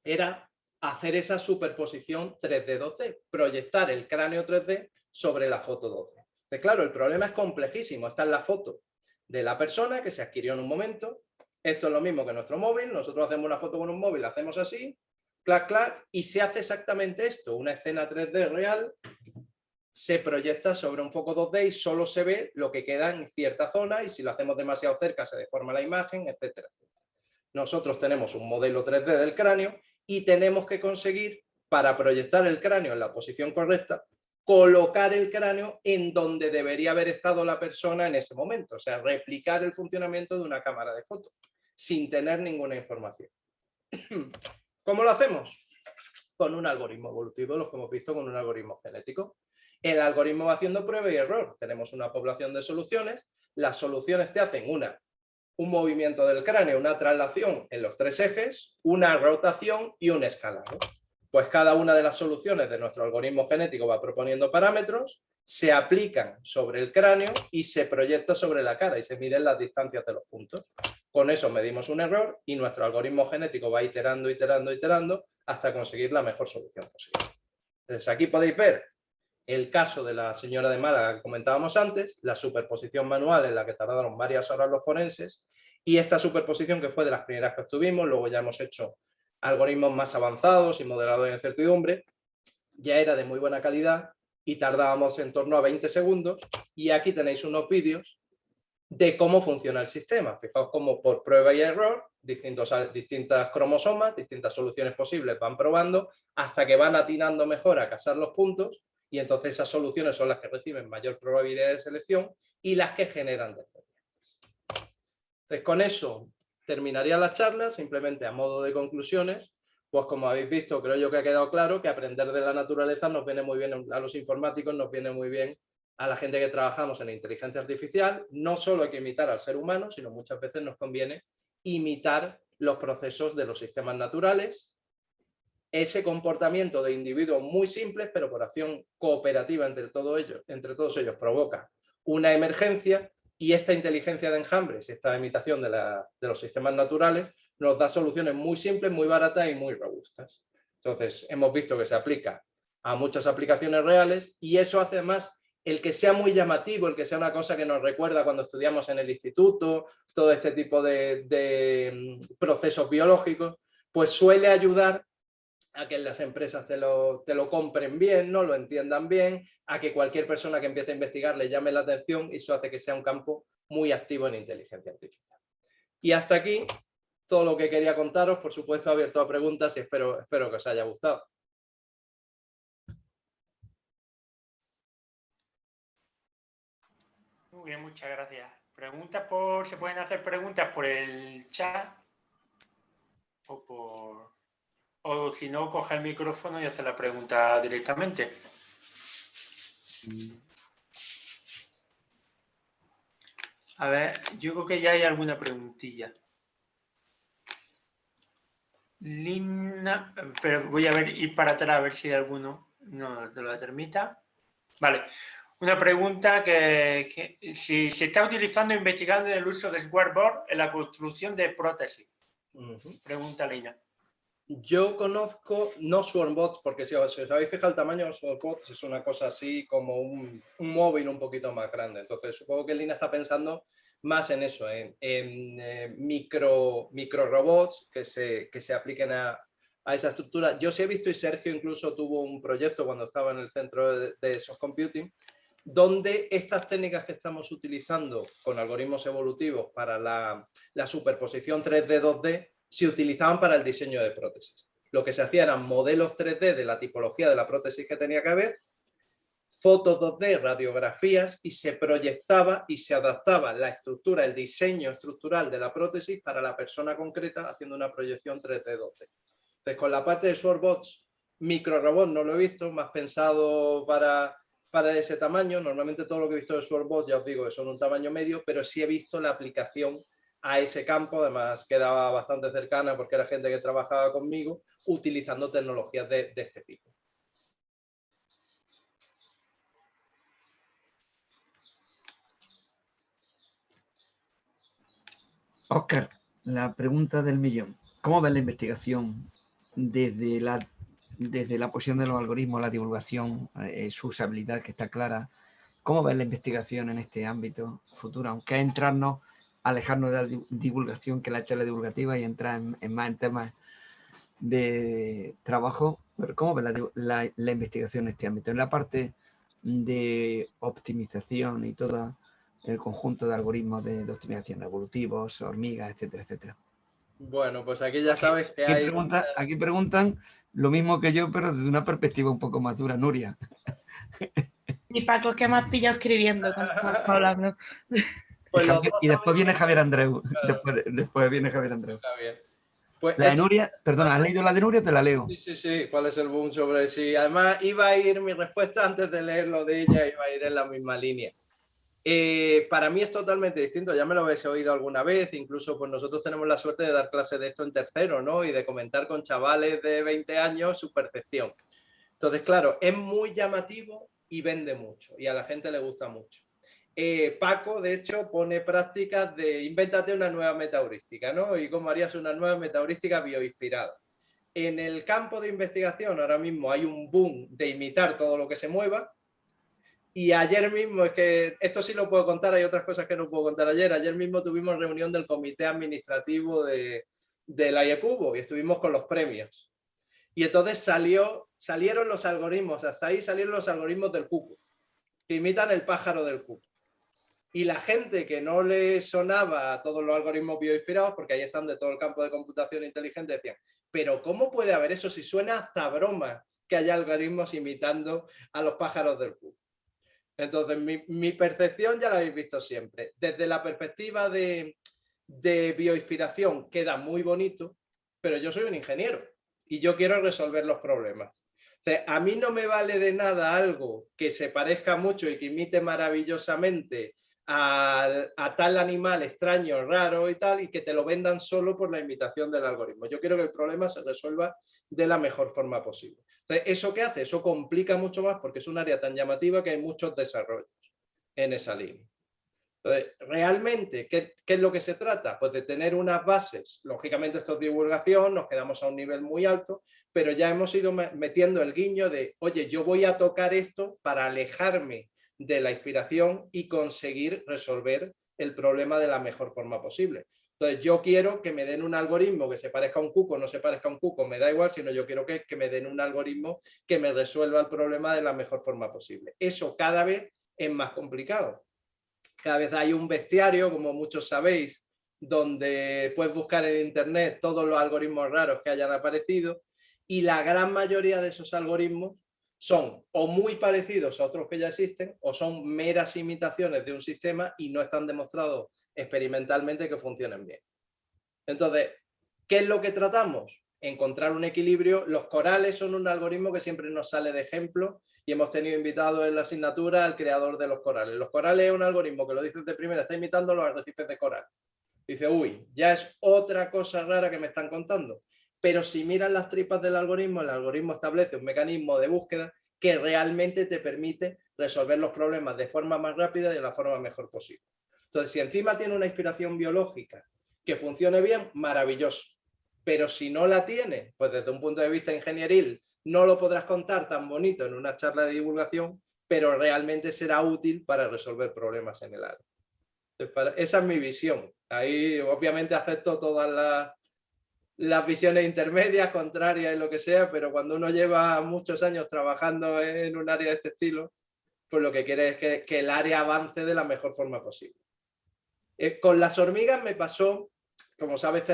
S2: era hacer esa superposición 3D 2D, proyectar el cráneo 3D sobre la foto 2D. Entonces, claro, el problema es complejísimo. Esta es la foto de la persona que se adquirió en un momento. Esto es lo mismo que nuestro móvil. Nosotros hacemos una foto con un móvil, hacemos así, clac, clac, y se hace exactamente esto. Una escena 3D real se proyecta sobre un foco 2D y solo se ve lo que queda en cierta zona, y si lo hacemos demasiado cerca se deforma la imagen, etcétera, etcétera. Nosotros tenemos un modelo 3D del cráneo y tenemos que conseguir, para proyectar el cráneo en la posición correcta, colocar el cráneo en donde debería haber estado la persona en ese momento, o sea, replicar el funcionamiento de una cámara de fotos, sin tener ninguna información. ¿Cómo lo hacemos? Con un algoritmo evolutivo, los que hemos visto, con un algoritmo genético. El algoritmo va haciendo prueba y error. Tenemos una población de soluciones, las soluciones te hacen un movimiento del cráneo, una traslación en los 3 ejes, una rotación y un escalado. Pues cada una de las soluciones de nuestro algoritmo genético va proponiendo parámetros, se aplican sobre el cráneo y se proyecta sobre la cara y se miden las distancias de los puntos. Con eso medimos un error y nuestro algoritmo genético va iterando, iterando, iterando hasta conseguir la mejor solución posible. Entonces aquí podéis ver el caso de la señora de Málaga que comentábamos antes, la superposición manual en la que tardaron varias horas los forenses, y esta superposición que fue de las primeras que obtuvimos. Luego ya hemos hecho algoritmos más avanzados y modelados de incertidumbre, ya era de muy buena calidad y tardábamos en torno a 20 segundos, y aquí tenéis unos vídeos de cómo funciona el sistema. Fijaos cómo por prueba y error, distintas cromosomas, distintas soluciones posibles van probando hasta que van atinando mejor a casar los puntos, y entonces esas soluciones son las que reciben mayor probabilidad de selección y las que generan descendientes. Entonces, con eso terminaría la charla. Simplemente a modo de conclusiones, pues como habéis visto, creo yo que ha quedado claro que aprender de la naturaleza nos viene muy bien a los informáticos, nos viene muy bien a la gente que trabajamos en inteligencia artificial. No solo hay que imitar al ser humano, sino muchas veces nos conviene imitar los procesos de los sistemas naturales, ese comportamiento de individuos muy simples, pero por acción cooperativa entre todos ellos provoca una emergencia, y esta inteligencia de enjambres, esta imitación de los sistemas naturales, nos da soluciones muy simples, muy baratas y muy robustas. Entonces, hemos visto que se aplica a muchas aplicaciones reales, y eso hace más el que sea muy llamativo, el que sea una cosa que nos recuerda cuando estudiamos en el instituto, todo este tipo de procesos biológicos, pues suele ayudar a que las empresas te lo compren bien, ¿no? Lo entiendan bien, a que cualquier persona que empiece a investigar le llame la atención, y eso hace que sea un campo muy activo en inteligencia artificial. Y hasta aquí todo lo que quería contaros. Por supuesto, abierto a preguntas y espero que os haya gustado.
S1: Muy bien, muchas gracias. ¿Se pueden hacer preguntas por el chat? O si no, coge el micrófono y hace la pregunta directamente. A ver, yo creo que ya hay alguna preguntilla. Lina, pero voy a ir para atrás a ver si hay alguno no te lo permita. Vale, una pregunta que si se está utilizando e investigando el uso de smartboard en la construcción de prótesis. Pregunta Lina.
S2: Yo conozco, no Swarmbots, porque si os habéis fijado el tamaño de los Swarmbots es una cosa así como un móvil un poquito más grande. Entonces supongo que Lina está pensando más en eso, en micro robots que se apliquen a esa estructura. Yo sí he visto, y Sergio incluso tuvo un proyecto cuando estaba en el centro de Soft Computing, donde estas técnicas que estamos utilizando con algoritmos evolutivos para la superposición 3D-2D se utilizaban para el diseño de prótesis. Lo que se hacía eran modelos 3D de la tipología de la prótesis que tenía que haber, fotos 2D, radiografías, y se proyectaba y se adaptaba la estructura, el diseño estructural de la prótesis para la persona concreta haciendo una proyección 3D-2D. Entonces, con la parte de SwordBots, microrobots no lo he visto, más pensado para ese tamaño. Normalmente todo lo que he visto de SwordBots, ya os digo, que son un tamaño medio, pero sí he visto la aplicación a ese campo, además quedaba bastante cercana porque era gente que trabajaba conmigo utilizando tecnologías de este tipo.
S8: Óscar, la pregunta del millón. ¿Cómo ves la investigación desde la posición de los algoritmos, la divulgación, su usabilidad que está clara? ¿Cómo ves la investigación en este ámbito futuro? Aunque entrarnos, alejarnos de la divulgación, que es la charla divulgativa, y entrar más en temas de trabajo. Pero ¿cómo ves la investigación en este ámbito? En la parte de optimización y todo el conjunto de algoritmos de optimización evolutivos, hormigas, etcétera, etcétera.
S2: Bueno, pues aquí ya sabes que hay...
S8: Aquí preguntan lo mismo que yo, pero desde una perspectiva un poco más dura, Nuria.
S9: Y Paco, ¿qué me has pillado escribiendo cuando estás hablando?
S2: Pues
S8: y después viene Javier Andreu. Después viene Javier Andreu.
S2: Pues
S8: la de Nuria, perdona, ¿has leído la de Nuria o te la leo?
S2: Sí. ¿Cuál es el boom sobre sí? Además, iba a ir mi respuesta antes de leer lo de ella, iba a ir en la misma línea. Para mí es totalmente distinto, ya me lo habéis oído alguna vez, incluso pues nosotros tenemos la suerte de dar clases de esto en tercero, ¿no? Y de comentar con chavales de 20 años su percepción. Entonces, claro, es muy llamativo y vende mucho, y a la gente le gusta mucho. Paco, de hecho, pone prácticas de invéntate una nueva metaheurística, ¿no? Y cómo harías una nueva metaheurística bioinspirada. En el campo de investigación ahora mismo hay un boom de imitar todo lo que se mueva. Y ayer mismo, es que esto sí lo puedo contar, hay otras cosas que no puedo contar ayer mismo tuvimos reunión del comité administrativo de la IECubo y estuvimos con los premios. Y entonces salieron los algoritmos, hasta ahí salieron los algoritmos del cuco, que imitan el pájaro del cuco. Y la gente que no le sonaba a todos los algoritmos bioinspirados, porque ahí están de todo el campo de computación inteligente, decían, pero ¿cómo puede haber eso si suena hasta broma que haya algoritmos imitando a los pájaros del cuco? Entonces, mi percepción ya la habéis visto siempre. Desde la perspectiva de bioinspiración queda muy bonito, pero yo soy un ingeniero y yo quiero resolver los problemas. Entonces, a mí no me vale de nada algo que se parezca mucho y que imite maravillosamente a tal animal extraño, raro y tal, y que te lo vendan solo por la imitación del algoritmo. Yo quiero que el problema se resuelva de la mejor forma posible. Entonces, ¿eso qué hace? Eso complica mucho más porque es un área tan llamativa que hay muchos desarrollos en esa línea. Entonces, realmente, ¿qué es lo que se trata? Pues de tener unas bases. Lógicamente esto es divulgación, nos quedamos a un nivel muy alto, pero ya hemos ido metiendo el guiño de, oye, yo voy a tocar esto para alejarme de la inspiración y conseguir resolver el problema de la mejor forma posible. Entonces, yo quiero que me den un algoritmo que se parezca a un cuco, no se parezca a un cuco, me da igual, sino yo quiero que me den un algoritmo que me resuelva el problema de la mejor forma posible. Eso cada vez es más complicado. Cada vez hay un bestiario, como muchos sabéis, donde puedes buscar en internet todos los algoritmos raros que hayan aparecido y la gran mayoría de esos algoritmos son o muy parecidos a otros que ya existen o son meras imitaciones de un sistema y no están demostrados experimentalmente que funcionen bien. Entonces, ¿qué es lo que tratamos? Encontrar un equilibrio. Los corales son un algoritmo que siempre nos sale de ejemplo y hemos tenido invitado en la asignatura al creador de los corales. Los corales es un algoritmo que lo dices de primera, está imitando los arrecifes de coral. Dice, uy, ya es otra cosa rara que me están contando. Pero si miran las tripas del algoritmo, el algoritmo establece un mecanismo de búsqueda que realmente te permite resolver los problemas de forma más rápida y de la forma mejor posible. Entonces, si encima tiene una inspiración biológica que funcione bien, maravilloso. Pero si no la tiene, pues desde un punto de vista ingenieril, no lo podrás contar tan bonito en una charla de divulgación, pero realmente será útil para resolver problemas en el área. Esa es mi visión. Ahí obviamente acepto todas las visiones intermedias, contrarias y lo que sea, pero cuando uno lleva muchos años trabajando en un área de este estilo, pues lo que quiere es que el área avance de la mejor forma posible. Con las hormigas me pasó, como sabes,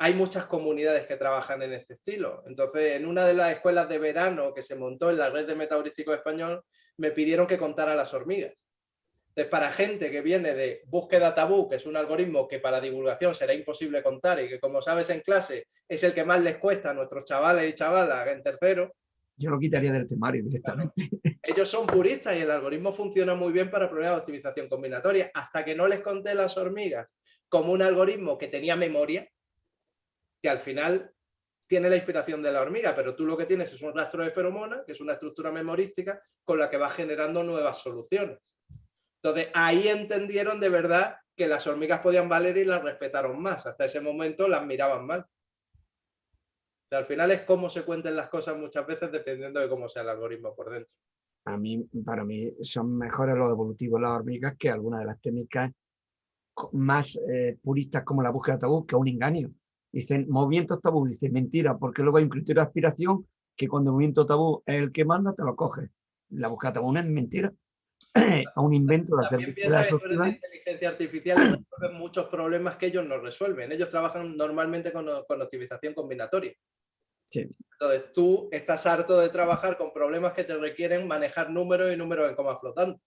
S2: hay muchas comunidades que trabajan en este estilo. Entonces, en una de las escuelas de verano que se montó en la red de Metaheurístico Español, me pidieron que contara las hormigas. Entonces, para gente que viene de búsqueda tabú, que es un algoritmo que para divulgación será imposible contar y que, como sabes, en clase es el que más les cuesta a nuestros chavales y chavalas en tercero.
S8: Yo lo quitaría del temario directamente.
S2: Ellos son puristas y el algoritmo funciona muy bien para problemas de optimización combinatoria. Hasta que no les conté las hormigas como un algoritmo que tenía memoria, que al final tiene la inspiración de la hormiga, pero tú lo que tienes es un rastro de feromonas, que es una estructura memorística con la que vas generando nuevas soluciones. Entonces, ahí entendieron de verdad que las hormigas podían valer y las respetaron más. Hasta ese momento las miraban mal. O sea, al final es cómo se cuenten las cosas muchas veces dependiendo de cómo sea el algoritmo por dentro.
S8: Para mí son mejores los evolutivos las hormigas que algunas de las técnicas más puristas como la búsqueda tabú, que es un engaño. Dicen movimientos tabú, dicen mentira, porque luego hay un criterio de aspiración que cuando el movimiento tabú es el que manda, te lo coges. La búsqueda tabú no es mentira, es un invento de hacer
S2: También piensa que tú eres de inteligencia artificial y resuelven muchos problemas que ellos no resuelven. Ellos trabajan normalmente con optimización combinatoria.
S8: Sí.
S2: Entonces tú estás harto de trabajar con problemas que te requieren manejar números y números en coma flotante.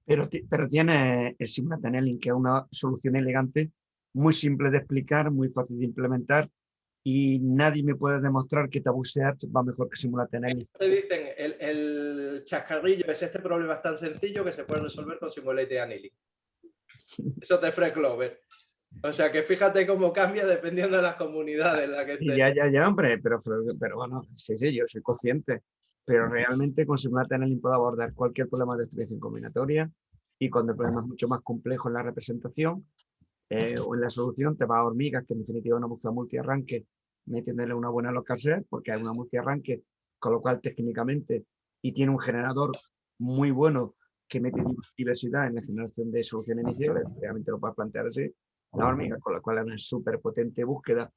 S8: Pero tiene el Simultanealing, que es una solución elegante, muy simple de explicar, muy fácil de implementar, y nadie me puede demostrar que TabooSearch va mejor que Simultanealing.
S2: Te dicen, el chascarrillo es este problema es tan sencillo que se puede resolver con Simulated Annealing. Eso te Fred Clover. O sea que fíjate cómo cambia dependiendo de las comunidades en las que estés.
S8: Ya, hombre, pero bueno, sí, yo soy consciente. Pero realmente con Simultanealing puedo abordar cualquier problema de optimización combinatoria, y cuando el problema es mucho más complejo en la representación o en la solución, te va a hormigas, que en definitiva una búsqueda multiarranque, metiéndole una buena local search, porque hay una multiarranque, con lo cual técnicamente, y tiene un generador muy bueno que mete diversidad en la generación de soluciones iniciales, realmente lo puedes plantear así, la hormiga, con la cual es una súper potente búsqueda,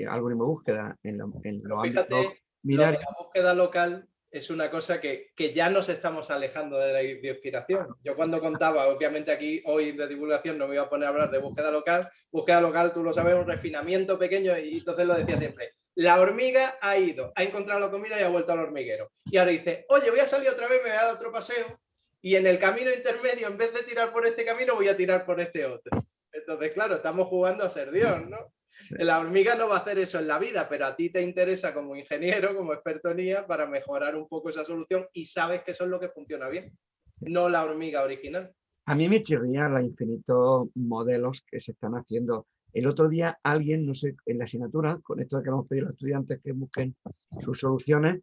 S8: algoritmo de búsqueda en los ámbitos binarios.
S2: La búsqueda local es una cosa que ya nos estamos alejando de la inspiración. Yo cuando contaba, obviamente aquí hoy de divulgación no me iba a poner a hablar de búsqueda local. Búsqueda local, tú lo sabes, un refinamiento pequeño, y entonces lo decía siempre. La hormiga ha ido, ha encontrado la comida y ha vuelto al hormiguero. Y ahora dice, oye, voy a salir otra vez, me voy a dar otro paseo, y en el camino intermedio, en vez de tirar por este camino, voy a tirar por este otro. Entonces, claro, estamos jugando a ser Dios, ¿no? Sí. La hormiga no va a hacer eso en la vida, pero a ti te interesa como ingeniero, como experto en IA, para mejorar un poco esa solución, y sabes que eso es lo que funciona bien, no la hormiga original.
S8: A mí me chirría los infinitos modelos que se están haciendo. El otro día alguien, no sé, en la asignatura, con esto de que hemos pedido a los estudiantes que busquen sus soluciones,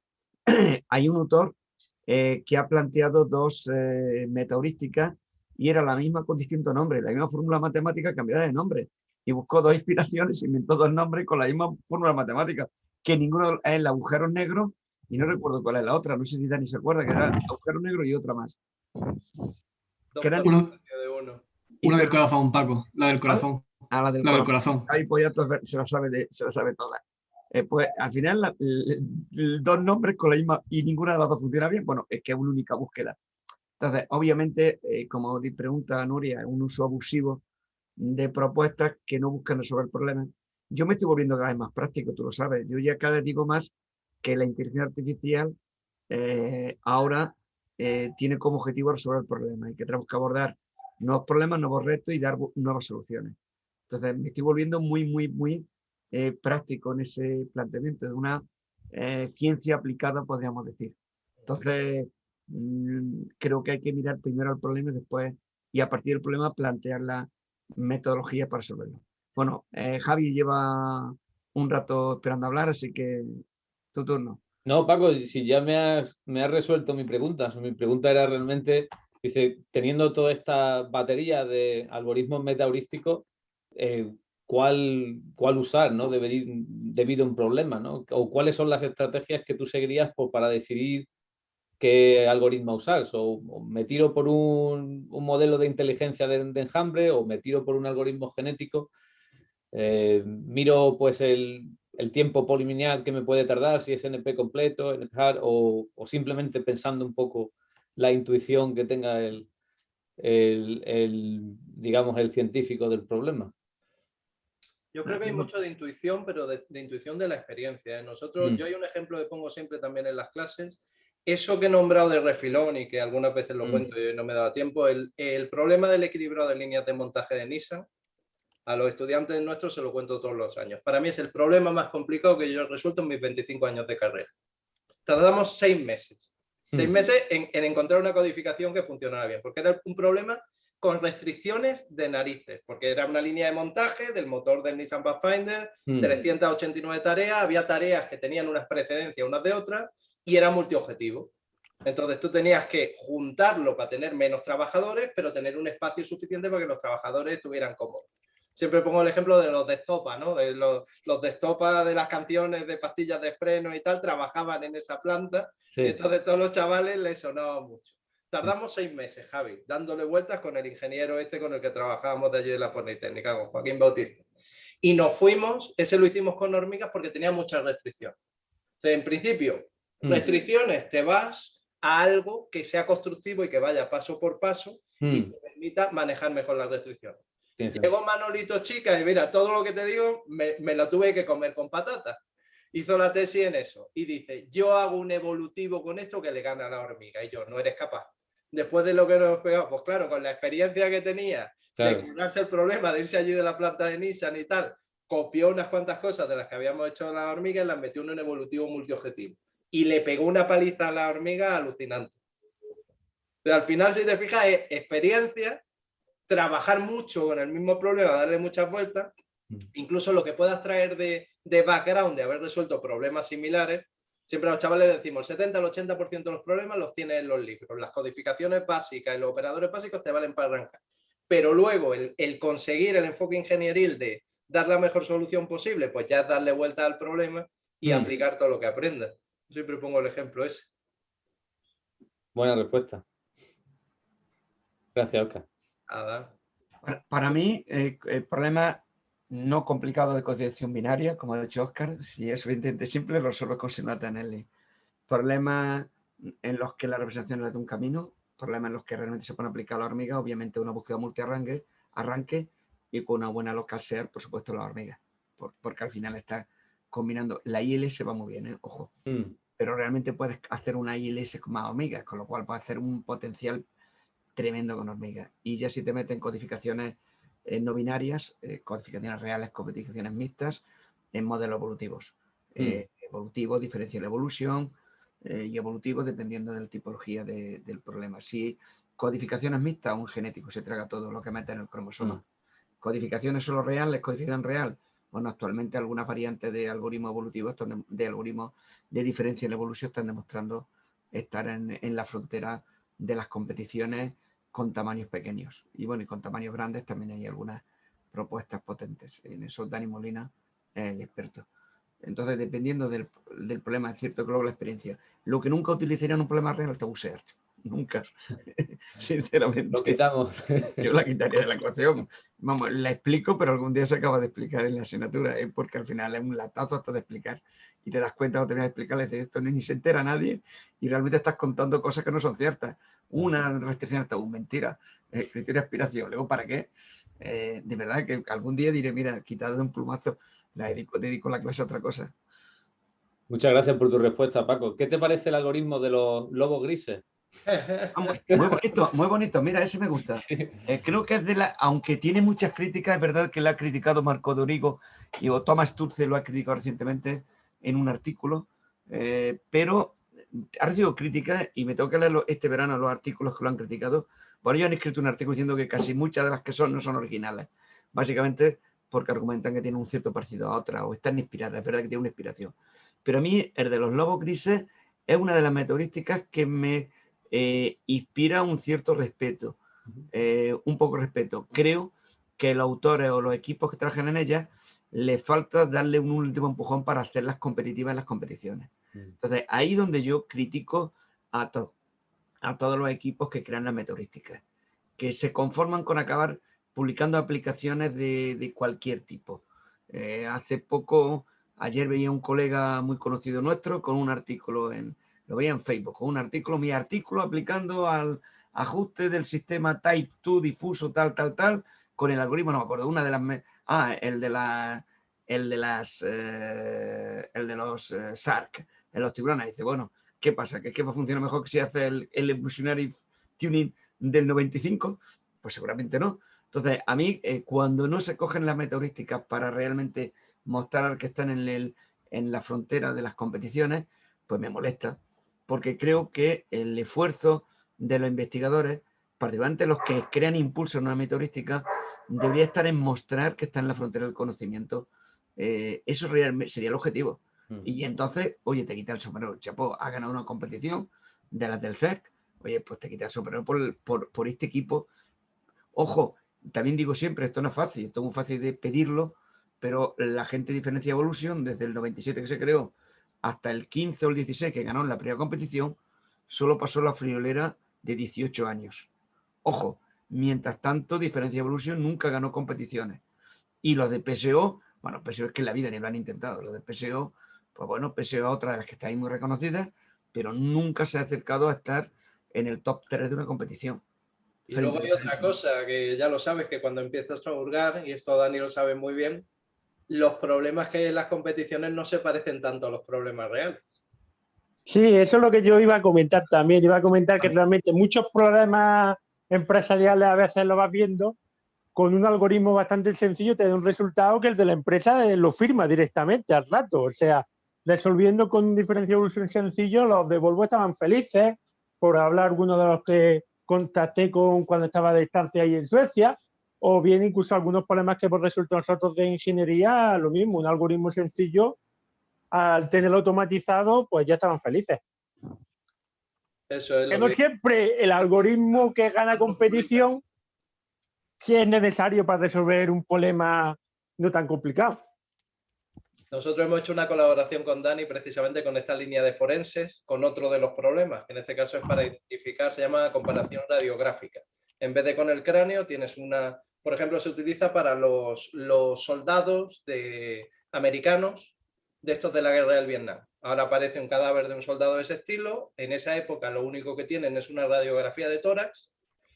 S8: hay un autor que ha planteado dos metaheurísticas, y era la misma con distinto nombre, la misma fórmula matemática cambiada de nombre. Y buscó dos inspiraciones, inventó dos nombres con la misma fórmula matemática, que ninguno es el agujero negro, y no recuerdo cuál es la otra, no sé si Dani se acuerda, que era el agujero negro y otra más.
S10: Una del corazón, Paco, la del corazón.
S8: Ah, la del corazón. Ahí pues ya se la sabe toda. Pues al final dos nombres con la misma, y ninguna de las dos funciona bien. Bueno, es que es una única búsqueda. Entonces, obviamente, como pregunta Nuria, un uso abusivo de propuestas que no buscan resolver problemas. Yo me estoy volviendo cada vez más práctico, tú lo sabes. Yo ya cada vez digo más que la inteligencia artificial ahora tiene como objetivo resolver problemas, y que tenemos que abordar nuevos problemas, nuevos retos y dar nuevas soluciones. Entonces, me estoy volviendo muy práctico en ese planteamiento de una ciencia aplicada, podríamos decir. Entonces, creo que hay que mirar primero el problema y después, y a partir del problema, plantear la metodología para resolverlo. Bueno, Javi lleva un rato esperando hablar, así que tu turno.
S11: No, Paco, si ya me has resuelto mi pregunta. Mi pregunta era realmente, dice, teniendo toda esta batería de algoritmos metaheurísticos, ¿cuál usar, ¿no? debido a un problema, ¿no? O cuáles son las estrategias que tú seguirías para decidir qué algoritmo usar. O me tiro por un modelo de inteligencia de enjambre, o me tiro por un algoritmo genético. Miro pues el el tiempo polinomial que me puede tardar, si es NP completo, NP hard, o simplemente pensando un poco la intuición que tenga digamos, el científico del problema.
S2: Yo creo que hay mucho de intuición, pero de intuición de la experiencia. Nosotros, yo hay un ejemplo que pongo siempre también en las clases, eso que he nombrado de refilón y que algunas veces lo cuento y no me daba tiempo, el problema del equilibrado de líneas de montaje de Nissan, a los estudiantes nuestros se lo cuento todos los años. Para mí es el problema más complicado que yo he resuelto en mis 25 años de carrera. Tardamos 6 meses. 6 meses en encontrar una codificación que funcionara bien, porque era un problema con restricciones de narices, porque era una línea de montaje del motor del Nissan Pathfinder, 389 tareas, había tareas que tenían unas precedencias unas de otras y era multiobjetivo. Entonces tú tenías que juntarlo para tener menos trabajadores, pero tener un espacio suficiente para que los trabajadores estuvieran cómodos. Siempre pongo el ejemplo de los de estopa, ¿no? De los de estopa de las canciones de pastillas de freno y tal, trabajaban en esa planta, sí. Entonces todos los chavales les sonaba mucho. Tardamos 6 meses, Javi, dándole vueltas con el ingeniero con el que trabajábamos de allí de la Politécnica, con Joaquín Bautista. Y nos fuimos, ese lo hicimos con hormigas porque tenía muchas restricciones. O sea, en principio, restricciones, te vas a algo que sea constructivo y que vaya paso por paso y te permita manejar mejor las restricciones. Llegó Manolito Chica y mira, todo lo que te digo me lo tuve que comer con patatas. Hizo la tesis en eso y dice, yo hago un evolutivo con esto que le gana a la hormiga. Y yo, no eres capaz. Después de lo que nos pegamos, pues claro, con la experiencia que tenía de curarse el problema, de irse allí de la planta de Nissan y tal, copió unas cuantas cosas de las que habíamos hecho a la hormiga y las metió en un evolutivo multiobjetivo. Y le pegó una paliza a la hormiga alucinante. Pero al final, si te fijas, es experiencia, trabajar mucho con el mismo problema, darle muchas vueltas, incluso lo que puedas traer de background, de haber resuelto problemas similares. Siempre a los chavales les decimos, el 70 al 80% de los problemas los tienes en los libros. Las codificaciones básicas y los operadores básicos te valen para arrancar. Pero luego el conseguir el enfoque ingenieril de dar la mejor solución posible, pues ya es darle vuelta al problema y aplicar todo lo que aprendas. Siempre pongo el ejemplo ese.
S11: Buena respuesta. Gracias, Oscar.
S8: Para mí, el problema no complicado de codificación binaria, como ha dicho Oscar, si es suficientemente simple, lo resuelves con simultaneamente. Problemas en los que la representación es de un camino, problemas en los que realmente se puede aplicar a la hormiga, obviamente una búsqueda multiarranque y con una buena local sear, por supuesto, la hormiga, porque al final está combinando. La ILS va muy bien, ojo, pero realmente puedes hacer una ILS con más hormigas, con lo cual puedes hacer un potencial tremendo con hormigas. Y ya si te metes en codificaciones no binarias, codificaciones reales, codificaciones mixtas, en modelos evolutivos. Evolutivo, differential evolution y evolutivo dependiendo de la tipología del problema. Si codificaciones mixtas, un genético se traga todo lo que mete en el cromosoma. Codificaciones solo reales, codificación real. Bueno, actualmente algunas variantes de algoritmos evolutivos, de algoritmos de differential evolution están demostrando estar en la frontera de las competiciones con tamaños pequeños. Y bueno, y con tamaños grandes también hay algunas propuestas potentes. En eso Dani Molina es el experto. Entonces, dependiendo del problema, es cierto que luego la experiencia. Lo que nunca utilizaría en un problema real, el search. Nunca. Sinceramente.
S11: Lo quitamos.
S8: Yo la quitaría de la ecuación. Vamos, la explico, pero algún día se acaba de explicar en la asignatura, porque al final es un latazo hasta de explicar. Y te das cuenta cuando terminas de explicarles de esto, ni se entera nadie y realmente estás contando cosas que no son ciertas. Una restricción hasta un mentira. Criterio de aspiración. Luego, ¿para qué? De verdad que algún día diré, mira, quitado de un plumazo, dedico la clase a otra cosa.
S11: Muchas gracias por tu respuesta, Paco. ¿Qué te parece el algoritmo de los lobos grises?
S8: Vamos, muy bonito. Mira, ese me gusta. Creo que es aunque tiene muchas críticas, es verdad que lo ha criticado Marco Dorigo y Thomas Turce lo ha criticado recientemente en un artículo, pero ha recibido críticas y me tengo que leer este verano los artículos que lo han criticado. Por ello han escrito un artículo diciendo que casi muchas de las que no son originales, básicamente porque argumentan que tienen un cierto parecido a otras o están inspiradas. Es verdad que tiene una inspiración. Pero a mí el de los lobos grises es una de las metodológicas que me inspira un cierto respeto, un poco respeto. Creo que los autores o los equipos que trabajan en ellas les falta darle un último empujón para hacerlas competitivas en las competiciones. Entonces, ahí donde yo critico a todos los equipos que crean las metodológicas, que se conforman con acabar publicando aplicaciones de cualquier tipo. Hace poco Ayer veía un colega muy conocido nuestro con un artículo lo veía en Facebook, con un artículo, mi artículo aplicando al ajuste del sistema Type 2 difuso tal, con el algoritmo, no me acuerdo, una de las... el de los SARC, de los tiburones. Dice, bueno, ¿qué pasa? ¿Que funciona mejor que si hace el evolutionary tuning del 95? Pues seguramente no. Entonces, a mí, cuando no se cogen las metaheurísticas para realmente mostrar que están en la frontera de las competiciones, pues me molesta, porque creo que el esfuerzo de los investigadores, particularmente los que crean impulso en una metaheurística, debería estar en mostrar que está en la frontera del conocimiento. Eso realmente sería el objetivo. Y entonces, oye, te quita el sombrero, chapó, ha ganado una competición de las del CERC, oye, pues te quita el sombrero por este equipo. Ojo, también digo siempre, esto no es fácil, esto es muy fácil de pedirlo, pero la gente de Differential Evolution, desde el 97 que se creó hasta el 15 o el 16 que ganó en la primera competición, solo pasó la friolera de 18 años. Ojo, mientras tanto, Differential Evolution nunca ganó competiciones. Y los de PSO, bueno, PSO es que en la vida ni lo han intentado. Los de PSO, pues bueno, PSO es otra de las que está ahí muy reconocidas, pero nunca se ha acercado a estar en el top 3 de una competición.
S2: Y luego hay otra cosa, que ya lo sabes, que cuando empiezas a hurgar, y esto Dani lo sabe muy bien, los problemas que hay en las competiciones no se parecen tanto a los problemas reales.
S12: Sí, eso es lo que yo iba a comentar también. Iba a comentar que realmente muchos problemas empresariales a veces lo vas viendo con un algoritmo bastante sencillo, te da un resultado que el de la empresa lo firma directamente al rato. O sea, resolviendo con un Differential Evolution sencillo, los de Volvo estaban felices, por hablar algunos de los que contacté cuando estaba de estancia ahí en Suecia, o bien incluso algunos problemas que por resultado nosotros de ingeniería, lo mismo, un algoritmo sencillo, al tenerlo automatizado, pues ya estaban felices.
S2: Eso es
S12: que no siempre el algoritmo que gana competición si es necesario para resolver un problema no tan complicado.
S2: Nosotros hemos hecho una colaboración con Dani precisamente con esta línea de forenses, con otro de los problemas, que en este caso es para identificar, se llama comparación radiográfica. En vez de con el cráneo tienes una, por ejemplo, se utiliza para los soldados americanos de estos de la guerra del Vietnam. Ahora aparece un cadáver de un soldado de ese estilo, en esa época lo único que tienen es una radiografía de tórax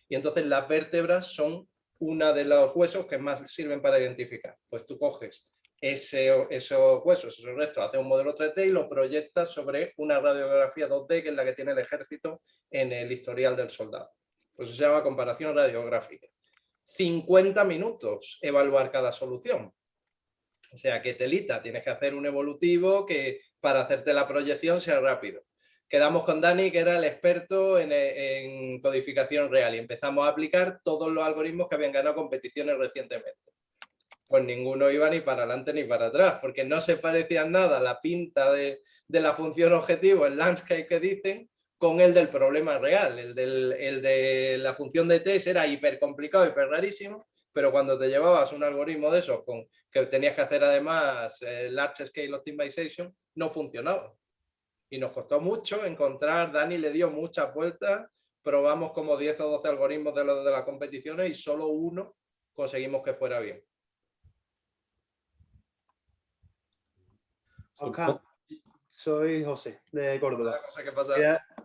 S2: y entonces las vértebras son una de los huesos que más sirven para identificar. Pues tú coges esos huesos, esos restos, haces un modelo 3D y lo proyectas sobre una radiografía 2D que es la que tiene el ejército en el historial del soldado. Pues eso se llama comparación radiográfica. 50 minutos evaluar cada solución. O sea, que telita, tienes que hacer un evolutivo que para hacerte la proyección sea rápido. Quedamos con Dani, que era el experto en codificación real, y empezamos a aplicar todos los algoritmos que habían ganado competiciones recientemente. Pues ninguno iba ni para adelante ni para atrás, porque no se parecían nada la pinta de la función objetivo, el landscape que dicen, con el del problema real. El de la función de test era hiper complicado, hiper rarísimo, pero cuando te llevabas un algoritmo de esos que tenías que hacer además large scale optimization, no funcionaba. Y nos costó mucho encontrar, Dani le dio muchas vueltas, probamos como 10 o 12 algoritmos de los de las competiciones y solo uno conseguimos que fuera bien.
S13: Oscar, soy José, de Córdoba.
S2: ¿Qué pasa?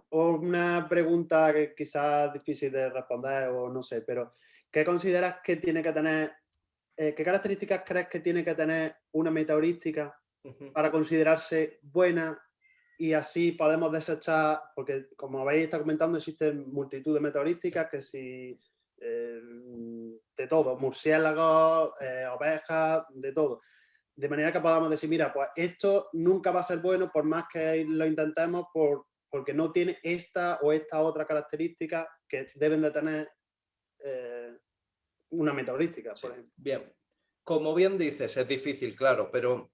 S13: Una pregunta que quizás es difícil de responder o no sé, pero ¿qué consideras que tiene que tener, qué características crees que tiene que tener una metaheurística para considerarse buena y así podemos desechar, porque como habéis estado comentando existen multitud de metaheurísticas que si de todo, murciélagos, ovejas, de todo. De manera que podamos decir, mira, pues esto nunca va a ser bueno por más que lo intentemos porque no tiene esta o esta otra característica que deben de tener una metaheurística, por ejemplo.
S2: Bien, como bien dices, es difícil, claro, pero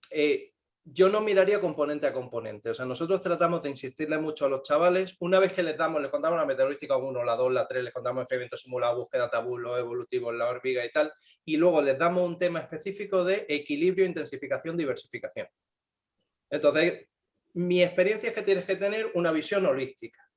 S2: yo no miraría componente a componente. O sea, nosotros tratamos de insistirle mucho a los chavales. Una vez que les contamos la metaheurística 1, la 2, la 3, les contamos experimento simulado, búsqueda tabulo, evolutivo, la hormiga y tal, y luego les damos un tema específico de equilibrio, intensificación, diversificación. Entonces, mi experiencia es que tienes que tener una visión holística,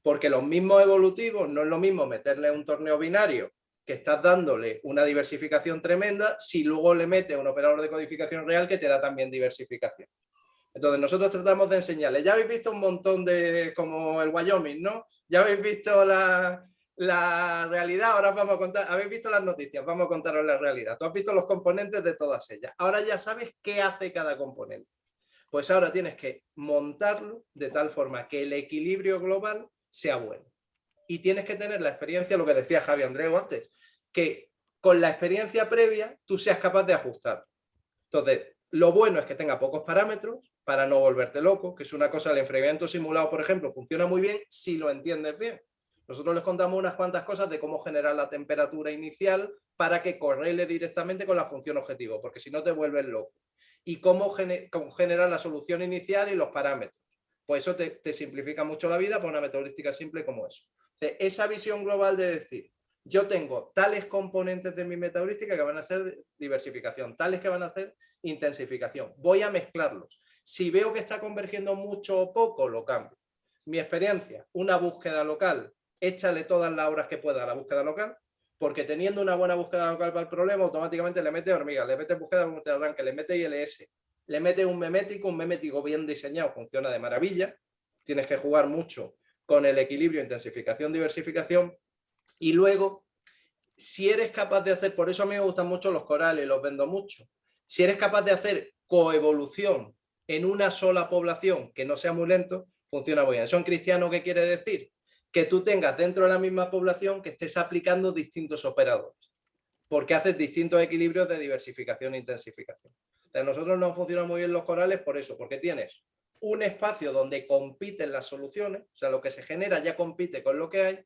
S2: porque los mismos evolutivos no es lo mismo meterle un torneo binario que estás dándole una diversificación tremenda si luego le metes un operador de codificación real que te da también diversificación. Entonces nosotros tratamos de enseñarles, ya habéis visto un montón de, como el Wyoming, ¿no? Ya habéis visto la realidad, ahora vamos a contar, habéis visto las noticias, vamos a contaros la realidad. Tú has visto los componentes de todas ellas. Ahora ya sabes qué hace cada componente. Pues ahora tienes que montarlo de tal forma que el equilibrio global sea bueno. Y tienes que tener la experiencia, lo que decía Javi Andreu antes, que con la experiencia previa tú seas capaz de ajustar. Entonces, lo bueno es que tenga pocos parámetros para no volverte loco, que es una cosa, el enfriamiento simulado, por ejemplo, funciona muy bien si lo entiendes bien. Nosotros les contamos unas cuantas cosas de cómo generar la temperatura inicial para que correle directamente con la función objetivo, porque si no te vuelves loco. Y cómo generar la solución inicial y los parámetros. Pues eso te simplifica mucho la vida por una metodológica simple como eso. Esa visión global de decir, yo tengo tales componentes de mi metaheurística que van a ser diversificación, tales que van a hacer intensificación. Voy a mezclarlos. Si veo que está convergiendo mucho o poco, lo cambio. Mi experiencia, una búsqueda local, échale todas las horas que pueda a la búsqueda local, porque teniendo una buena búsqueda local para el problema, automáticamente le mete hormigas, le mete búsqueda de arranque, le mete ILS, le mete un memético bien diseñado, funciona de maravilla. Tienes que jugar mucho con el equilibrio, intensificación, diversificación. Y luego, si eres capaz de hacer, por eso a mí me gustan mucho los corales, los vendo mucho. Si eres capaz de hacer coevolución en una sola población que no sea muy lento, funciona muy bien. ¿Eso en cristiano qué quiere decir? Que tú tengas dentro de la misma población que estés aplicando distintos operadores, porque haces distintos equilibrios de diversificación e intensificación. A nosotros nos funcionan muy bien los corales por eso, porque tienes un espacio donde compiten las soluciones, o sea, lo que se genera ya compite con lo que hay,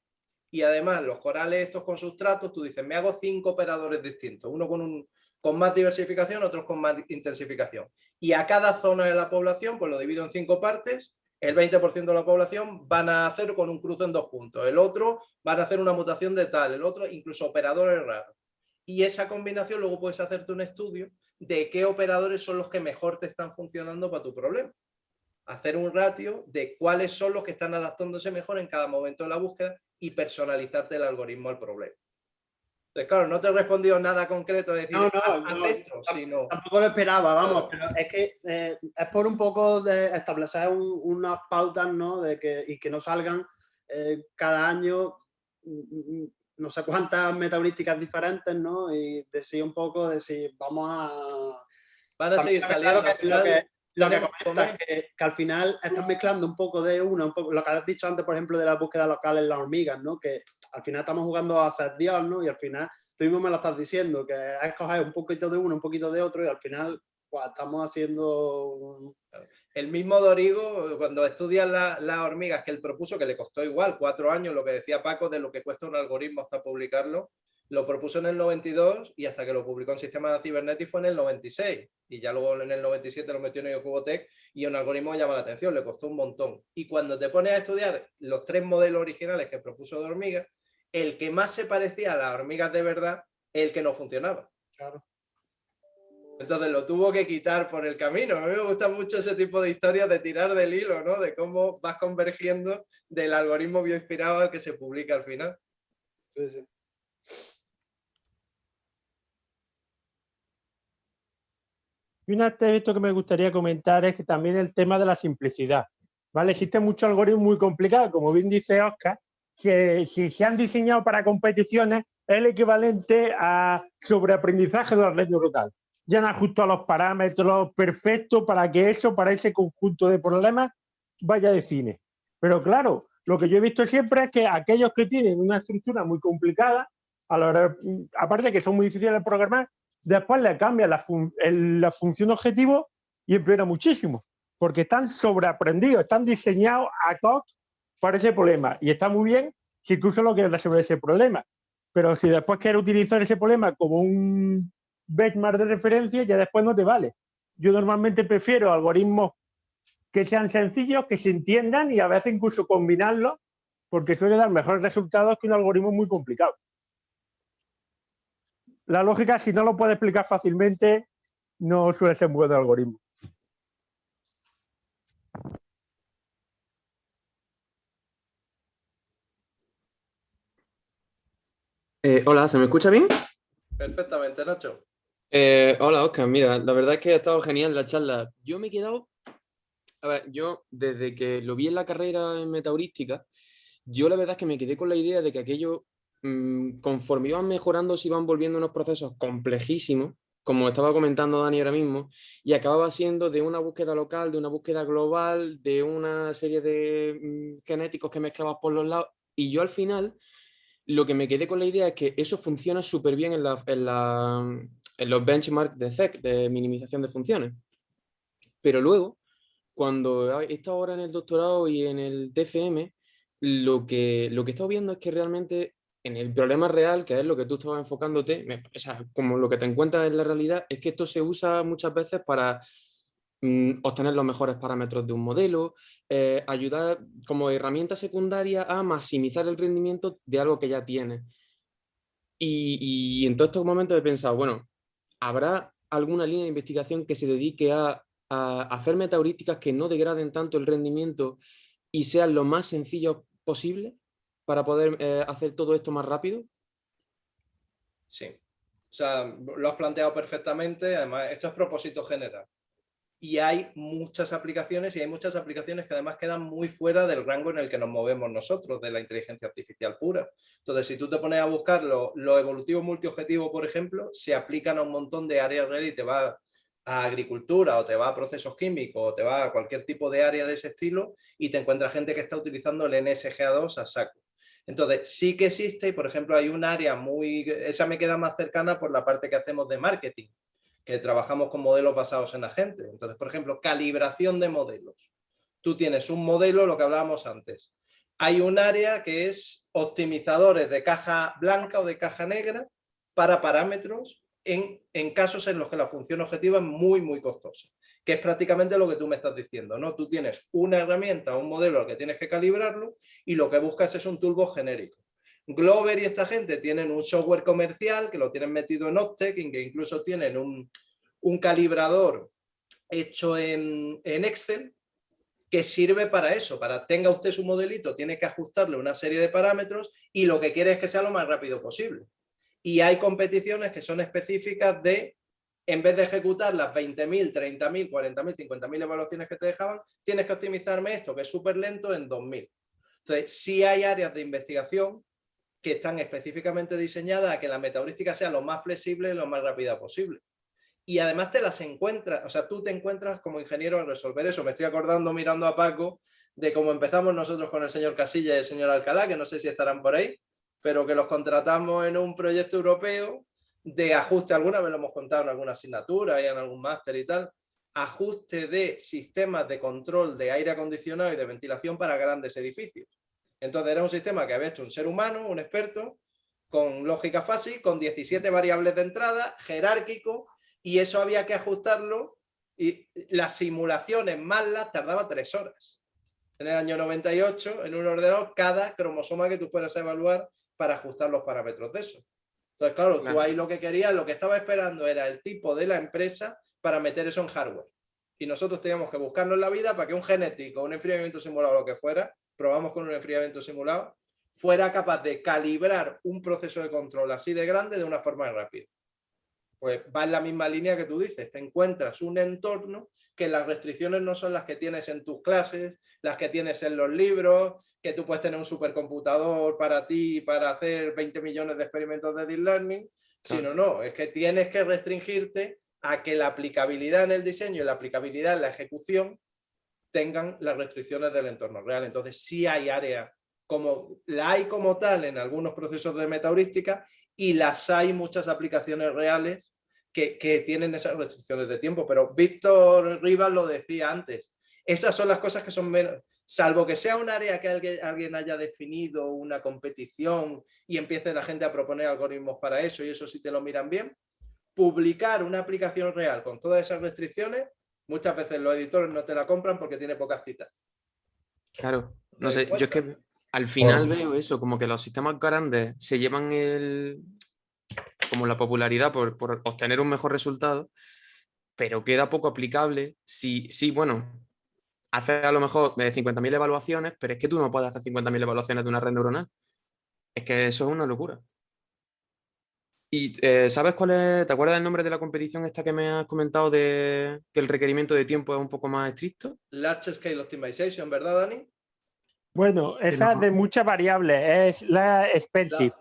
S2: y además los corales estos con sustratos, tú dices, me hago 5 operadores distintos, uno con más diversificación, otros con más intensificación. Y a cada zona de la población, pues lo divido en 5 partes, el 20% de la población van a hacer con un cruce en 2 puntos, el otro van a hacer una mutación de tal, el otro incluso operadores raros. Y esa combinación luego puedes hacerte un estudio de qué operadores son los que mejor te están funcionando para tu problema. Hacer un ratio de cuáles son los que están adaptándose mejor en cada momento de la búsqueda y personalizarte el algoritmo al problema. Entonces, claro, no te he respondido nada concreto de decir,
S13: tampoco lo esperaba, vamos, pero es que es por un poco de establecer unas pautas, ¿no? Y que no salgan cada año no sé cuántas metaheurísticas diferentes, ¿no? Y decir un poco de si vamos a...
S2: Van a seguir saliendo.
S13: Lo que comentas, que al final estás mezclando un poco de una, un poco, lo que has dicho antes, por ejemplo, de la búsqueda local en las hormigas, ¿no? Que al final estamos jugando a ser Dios, ¿no? Y al final, tú mismo me lo estás diciendo, que es coger un poquito de uno, un poquito de otro, y al final, pues, estamos haciendo...
S2: El mismo Dorigo, cuando estudias las hormigas que él propuso, que le costó igual 4 años, lo que decía Paco, de lo que cuesta un algoritmo hasta publicarlo, lo propuso en el 92 y hasta que lo publicó en Sistema Cibernético fue en el 96. Y ya luego en el 97 lo metió en el Cubotec y un algoritmo que llama la atención, le costó un montón. Y cuando te pones a estudiar los 3 modelos originales que propuso de hormigas, el que más se parecía a las hormigas de verdad es el que no funcionaba.
S13: Claro.
S2: Entonces lo tuvo que quitar por el camino. A mí me gusta mucho ese tipo de historias de tirar del hilo, ¿no? De cómo vas convergiendo del algoritmo bioinspirado al que se publica al final.
S13: Sí, sí.
S12: Y un aspecto que me gustaría comentar es que también el tema de la simplicidad. ¿Vale? Existen muchos algoritmos muy complicados, como bien dice Oscar, si se han diseñado para competiciones, es el equivalente a sobreaprendizaje de la red neuronal. Ya han ajustado los parámetros perfectos para que eso, para ese conjunto de problemas, vaya de cine. Pero claro, lo que yo he visto siempre es que aquellos que tienen una estructura muy complicada, a la hora, aparte de que son muy difíciles de programar, después le cambian la función objetivo y empeora muchísimo, porque están sobreaprendidos, están diseñados ad hoc para ese problema. Y está muy bien si tú solo quieres resolver ese problema. Pero si después quieres utilizar ese problema como un benchmark de referencia, ya después no te vale. Yo normalmente prefiero algoritmos que sean sencillos, que se entiendan y a veces incluso combinarlos, porque suele dar mejores resultados que un algoritmo muy complicado. La lógica, si no lo puedes explicar fácilmente, no suele ser un buen algoritmo.
S14: Hola, ¿se me escucha bien?
S2: Perfectamente, Nacho.
S14: Hola, Oscar. Mira, la verdad es que ha estado genial la charla. Yo me he quedado, a ver, yo desde que lo vi en la carrera en metaheurística, yo la verdad es que me quedé con la idea de que aquello, conforme iban mejorando, se iban volviendo unos procesos complejísimos, como estaba comentando Dani ahora mismo, y acababa siendo de una búsqueda local, de una búsqueda global, de una serie de genéticos que mezclabas por los lados, y yo al final lo que me quedé con la idea es que eso funciona súper bien en los benchmarks de ZEC, de minimización de funciones. Pero luego, cuando he estado ahora en el doctorado y en el TFM, lo que he estado viendo es que realmente en el problema real, que es lo que tú estabas enfocándote, o sea, como lo que te encuentras en la realidad, es que esto se usa muchas veces para obtener los mejores parámetros de un modelo, ayudar como herramienta secundaria a maximizar el rendimiento de algo que ya tienes. Y en todos estos momentos he pensado, bueno, ¿habrá alguna línea de investigación que se dedique a hacer metaheurísticas que no degraden tanto el rendimiento y sean lo más sencillos posible para poder hacer todo esto más rápido?
S2: Sí. O sea, lo has planteado perfectamente. Además, esto es propósito general. Y hay muchas aplicaciones y hay muchas aplicaciones que además quedan muy fuera del rango en el que nos movemos nosotros, de la inteligencia artificial pura. Entonces, si tú te pones a buscar lo evolutivo multiobjetivo, por ejemplo, se aplican a un montón de áreas reales y te va a agricultura o te va a procesos químicos o te va a cualquier tipo de área de ese estilo y te encuentras gente que está utilizando el NSGA2 a saco. Entonces, sí que existe y, por ejemplo, hay un área esa me queda más cercana por la parte que hacemos de marketing, que trabajamos con modelos basados en agentes. Entonces, por ejemplo, calibración de modelos. Tú tienes un modelo, lo que hablábamos antes. Hay un área que es optimizadores de caja blanca o de caja negra para parámetros en casos en los que la función objetiva es muy, muy costosa, que es prácticamente lo que tú me estás diciendo, ¿no? Tú tienes una herramienta, un modelo al que tienes que calibrarlo y lo que buscas es un toolbox genérico. Glover y esta gente tienen un software comercial que lo tienen metido en Optec y que incluso tienen un calibrador hecho en Excel que sirve para eso, para tenga usted su modelito, tiene que ajustarle una serie de parámetros y lo que quiere es que sea lo más rápido posible. Y hay competiciones que son específicas de, en vez de ejecutar las 20.000, 30.000, 40.000, 50.000 evaluaciones que te dejaban, tienes que optimizarme esto, que es súper lento, en 2.000. Entonces, sí hay áreas de investigación que están específicamente diseñadas a que la metaheurística sea lo más flexible y lo más rápida posible. Y además te las encuentras, o sea, tú te encuentras como ingeniero a resolver eso. Me estoy acordando, mirando a Paco, de cómo empezamos nosotros con el señor Casilla y el señor Alcalá, que no sé si estarán por ahí, pero que los contratamos en un proyecto europeo de ajuste, alguna vez lo hemos contado en alguna asignatura y en algún máster y tal, ajuste de sistemas de control de aire acondicionado y de ventilación para grandes edificios. Entonces era un sistema que había hecho un ser humano, un experto, con lógica fácil, con 17 variables de entrada, jerárquico, y eso había que ajustarlo y las simulaciones MATLAB tardaba 3 horas. En el año 98, en un ordenador, cada cromosoma que tú fueras a evaluar para ajustar los parámetros de eso. Entonces, claro, tú ahí lo que querías, lo que estaba esperando era el tipo de la empresa para meter eso en hardware. Y nosotros teníamos que buscarnos la vida para que un genético, un enfriamiento simulado, lo que fuera, probamos con un enfriamiento simulado, fuera capaz de calibrar un proceso de control así de grande de una forma rápida. Pues va en la misma línea que tú dices, te encuentras un entorno que las restricciones no son las que tienes en tus clases, las que tienes en los libros, que tú puedes tener un supercomputador para ti para hacer 20 millones de experimentos de deep learning, sino no, es que tienes que restringirte a que la aplicabilidad en el diseño y la aplicabilidad en la ejecución tengan las restricciones del entorno real. Entonces sí hay áreas, como la hay como tal en algunos procesos de metaheurística, y las hay muchas aplicaciones reales que tienen esas restricciones de tiempo. Pero Víctor Rivas lo decía antes, esas son las cosas que son menos, salvo que sea un área que alguien haya definido, una competición, y empiece la gente a proponer algoritmos para eso, y eso sí te lo miran bien. Publicar una aplicación real con todas esas restricciones, muchas veces los editores no te la compran porque tiene pocas citas.
S14: Claro, no sé, yo es que al final veo eso, como que los sistemas grandes se llevan como la popularidad por obtener un mejor resultado, pero queda poco aplicable. Sí, bueno, hacer a lo mejor 50.000 evaluaciones, pero es que tú no puedes hacer 50.000 evaluaciones de una red neuronal. Es que eso es una locura. ¿Y sabes cuál es? ¿Te acuerdas del nombre de la competición esta que me has comentado de que el requerimiento de tiempo es un poco más estricto?
S2: Large Scale Optimization, ¿verdad, Dani?
S12: Bueno, esa es de muchas variables, es la expensive.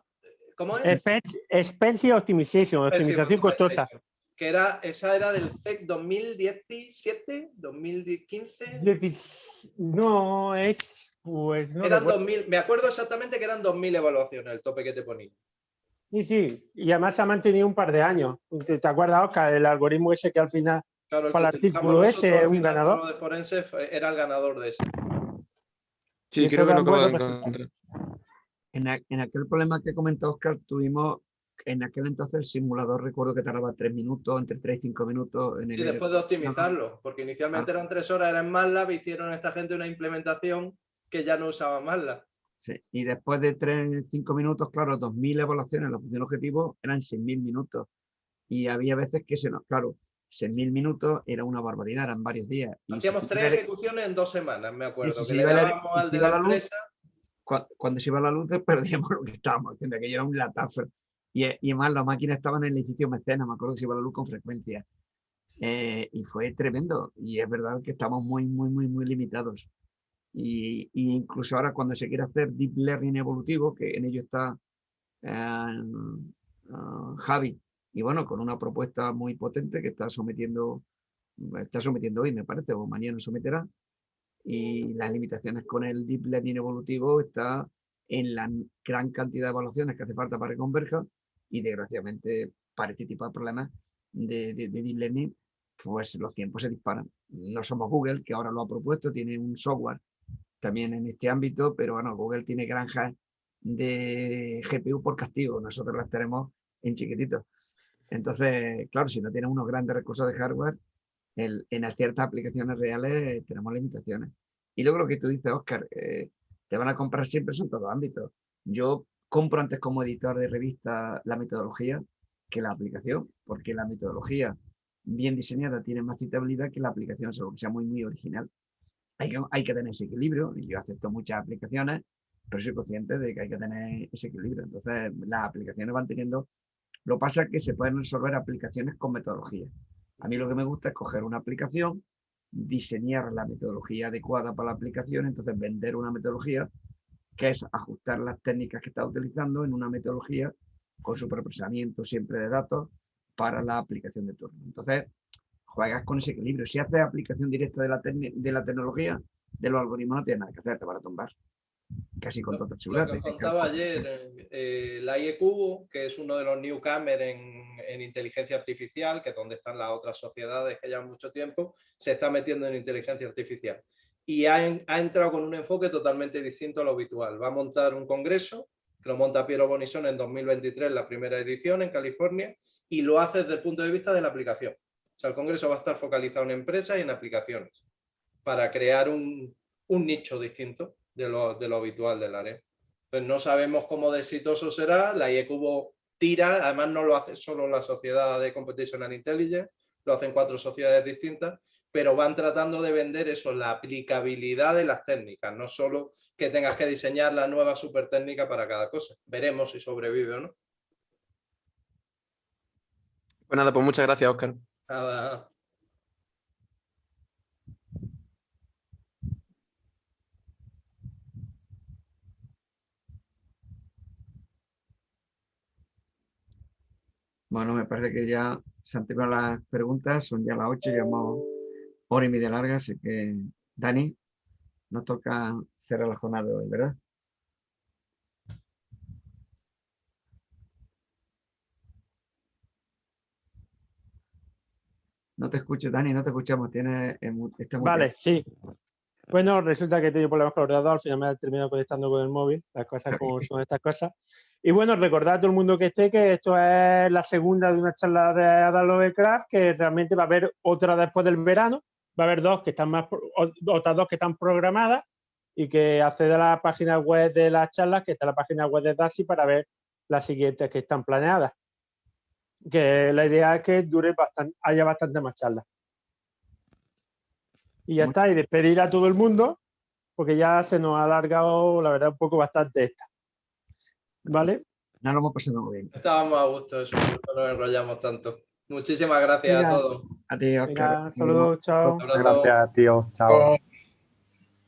S2: ¿Cómo es?
S12: Expensive Optimization, optimización costosa.
S2: Que esa era del CEC 2017, 2015.
S12: No, pues no
S2: eran
S12: recuerdo.
S2: 2000, me acuerdo exactamente que eran 2000 evaluaciones el tope que te ponía.
S12: Sí, y además se ha mantenido un par de años. ¿Te acuerdas, Oscar? El algoritmo ese que al final,
S2: claro,
S12: para el artículo ese, es un ganador.
S2: Lo de Forense era el ganador de ese.
S14: Sí, creo que lo acabo de encontrar.
S8: En aquel problema que comentó Oscar, tuvimos en aquel entonces el simulador, recuerdo que tardaba 3 minutos, entre 3 y 5 minutos.
S2: Sí, después de optimizarlo, porque inicialmente eran 3 horas, era en MATLAB, hicieron esta gente una implementación que ya no usaba MATLAB.
S8: Sí, y después de 3 5 minutos, claro, 2000 evaluaciones, la función objetivo eran 6.000 minutos. Y había veces que claro, 6.000 minutos era una barbaridad, eran varios días. Y
S2: hacíamos 3 ejecuciones en 2 semanas, me acuerdo, que le dábamos al de la empresa.
S8: Cuando se iba la luz, perdíamos lo que estábamos haciendo, que era un latazo. Y además las máquinas estaban en el edificio Mecenas, me acuerdo que se iba la luz con frecuencia. Y fue tremendo. Y es verdad que estamos muy, muy, muy, muy limitados. Y incluso ahora cuando se quiere hacer Deep Learning evolutivo, que en ello está Javi, y bueno, con una propuesta muy potente que está sometiendo hoy, me parece, o mañana someterá. Y las limitaciones con el Deep Learning evolutivo está en la gran cantidad de evaluaciones que hace falta para que converja, y desgraciadamente para este tipo de problemas de Deep Learning, pues los tiempos se disparan. No somos Google, que ahora lo ha propuesto, tiene un software también en este ámbito, pero bueno, Google tiene granjas de GPU por castigo, nosotros las tenemos en chiquitito. Entonces, claro, si no tienes unos grandes recursos de hardware, en ciertas aplicaciones reales tenemos limitaciones. Y luego lo que tú dices, Oscar, te van a comprar siempre en todos ámbitos. Yo compro antes como editor de revista la metodología que la aplicación, porque la metodología bien diseñada tiene más citabilidad que la aplicación, solo que sea muy, muy original. Hay que tener ese equilibrio, y yo acepto muchas aplicaciones, pero soy consciente de que hay que tener ese equilibrio. Entonces, las aplicaciones van teniendo... Lo que pasa es que se pueden resolver aplicaciones con metodología. A mí lo que me gusta es coger una aplicación, diseñar la metodología adecuada para la aplicación, entonces vender una metodología que es ajustar las técnicas que está utilizando en una metodología con su procesamiento siempre de datos para la aplicación de turno. Entonces, juegas con ese equilibrio. Si haces aplicación directa de la tecnología, de los algoritmos no tienes nada que hacer, te van a tumbar. Casi con toda seguridad.
S2: Lo que os contaba ayer, la IEQ, que es uno de los newcomers en inteligencia artificial, que es donde están las otras sociedades que llevan mucho tiempo, se está metiendo en inteligencia artificial. Y ha entrado con un enfoque totalmente distinto a lo habitual. Va a montar un congreso, que lo monta Piero Bonisone en 2023, la primera edición en California, y lo hace desde el punto de vista de la aplicación. O sea, el congreso va a estar focalizado en empresas y en aplicaciones, para crear un nicho distinto de lo habitual del área. Pues no sabemos cómo de exitoso será. La IEQ tira, además no lo hace solo la sociedad de Computational Intelligence, lo hacen 4 sociedades distintas, pero van tratando de vender eso, la aplicabilidad de las técnicas, no solo que tengas que diseñar la nueva super técnica para cada cosa. Veremos si sobrevive o no.
S14: Pues nada, pues muchas gracias, Óscar.
S2: Nada.
S8: Bueno, me parece que ya se han terminado las preguntas, son ya las 8, llevamos hora y media larga, así que, Dani, nos toca cerrar la jornada de hoy, ¿verdad? No te escucho, Dani, no te escuchamos.
S12: Vale, sí. Bueno, resulta que he tenido problemas con el ordenador, al final me he terminado conectando con el móvil, las cosas como son estas cosas. Y bueno, recordad a todo el mundo que esté que esto es la segunda de una charla de Ada Lovecraft, que realmente va a haber otra después del verano. Va a haber otras dos que están programadas, y que accede a la página web de las charlas, que está en la página web de DASI, para ver las siguientes que están planeadas. Que la idea es que haya bastante más charlas. Y ya está, y despedir a todo el mundo, porque ya se nos ha alargado, la verdad, un poco bastante esta. ¿Vale?
S8: Nos lo hemos pasado muy bien.
S2: Estábamos a gusto, eso, no nos enrollamos tanto. Muchísimas gracias
S12: Venga.
S2: a todos.
S8: A ti, Óscar.
S12: Venga, saludos, chao.
S2: Un abrazo.
S15: Gracias, tío. Chao.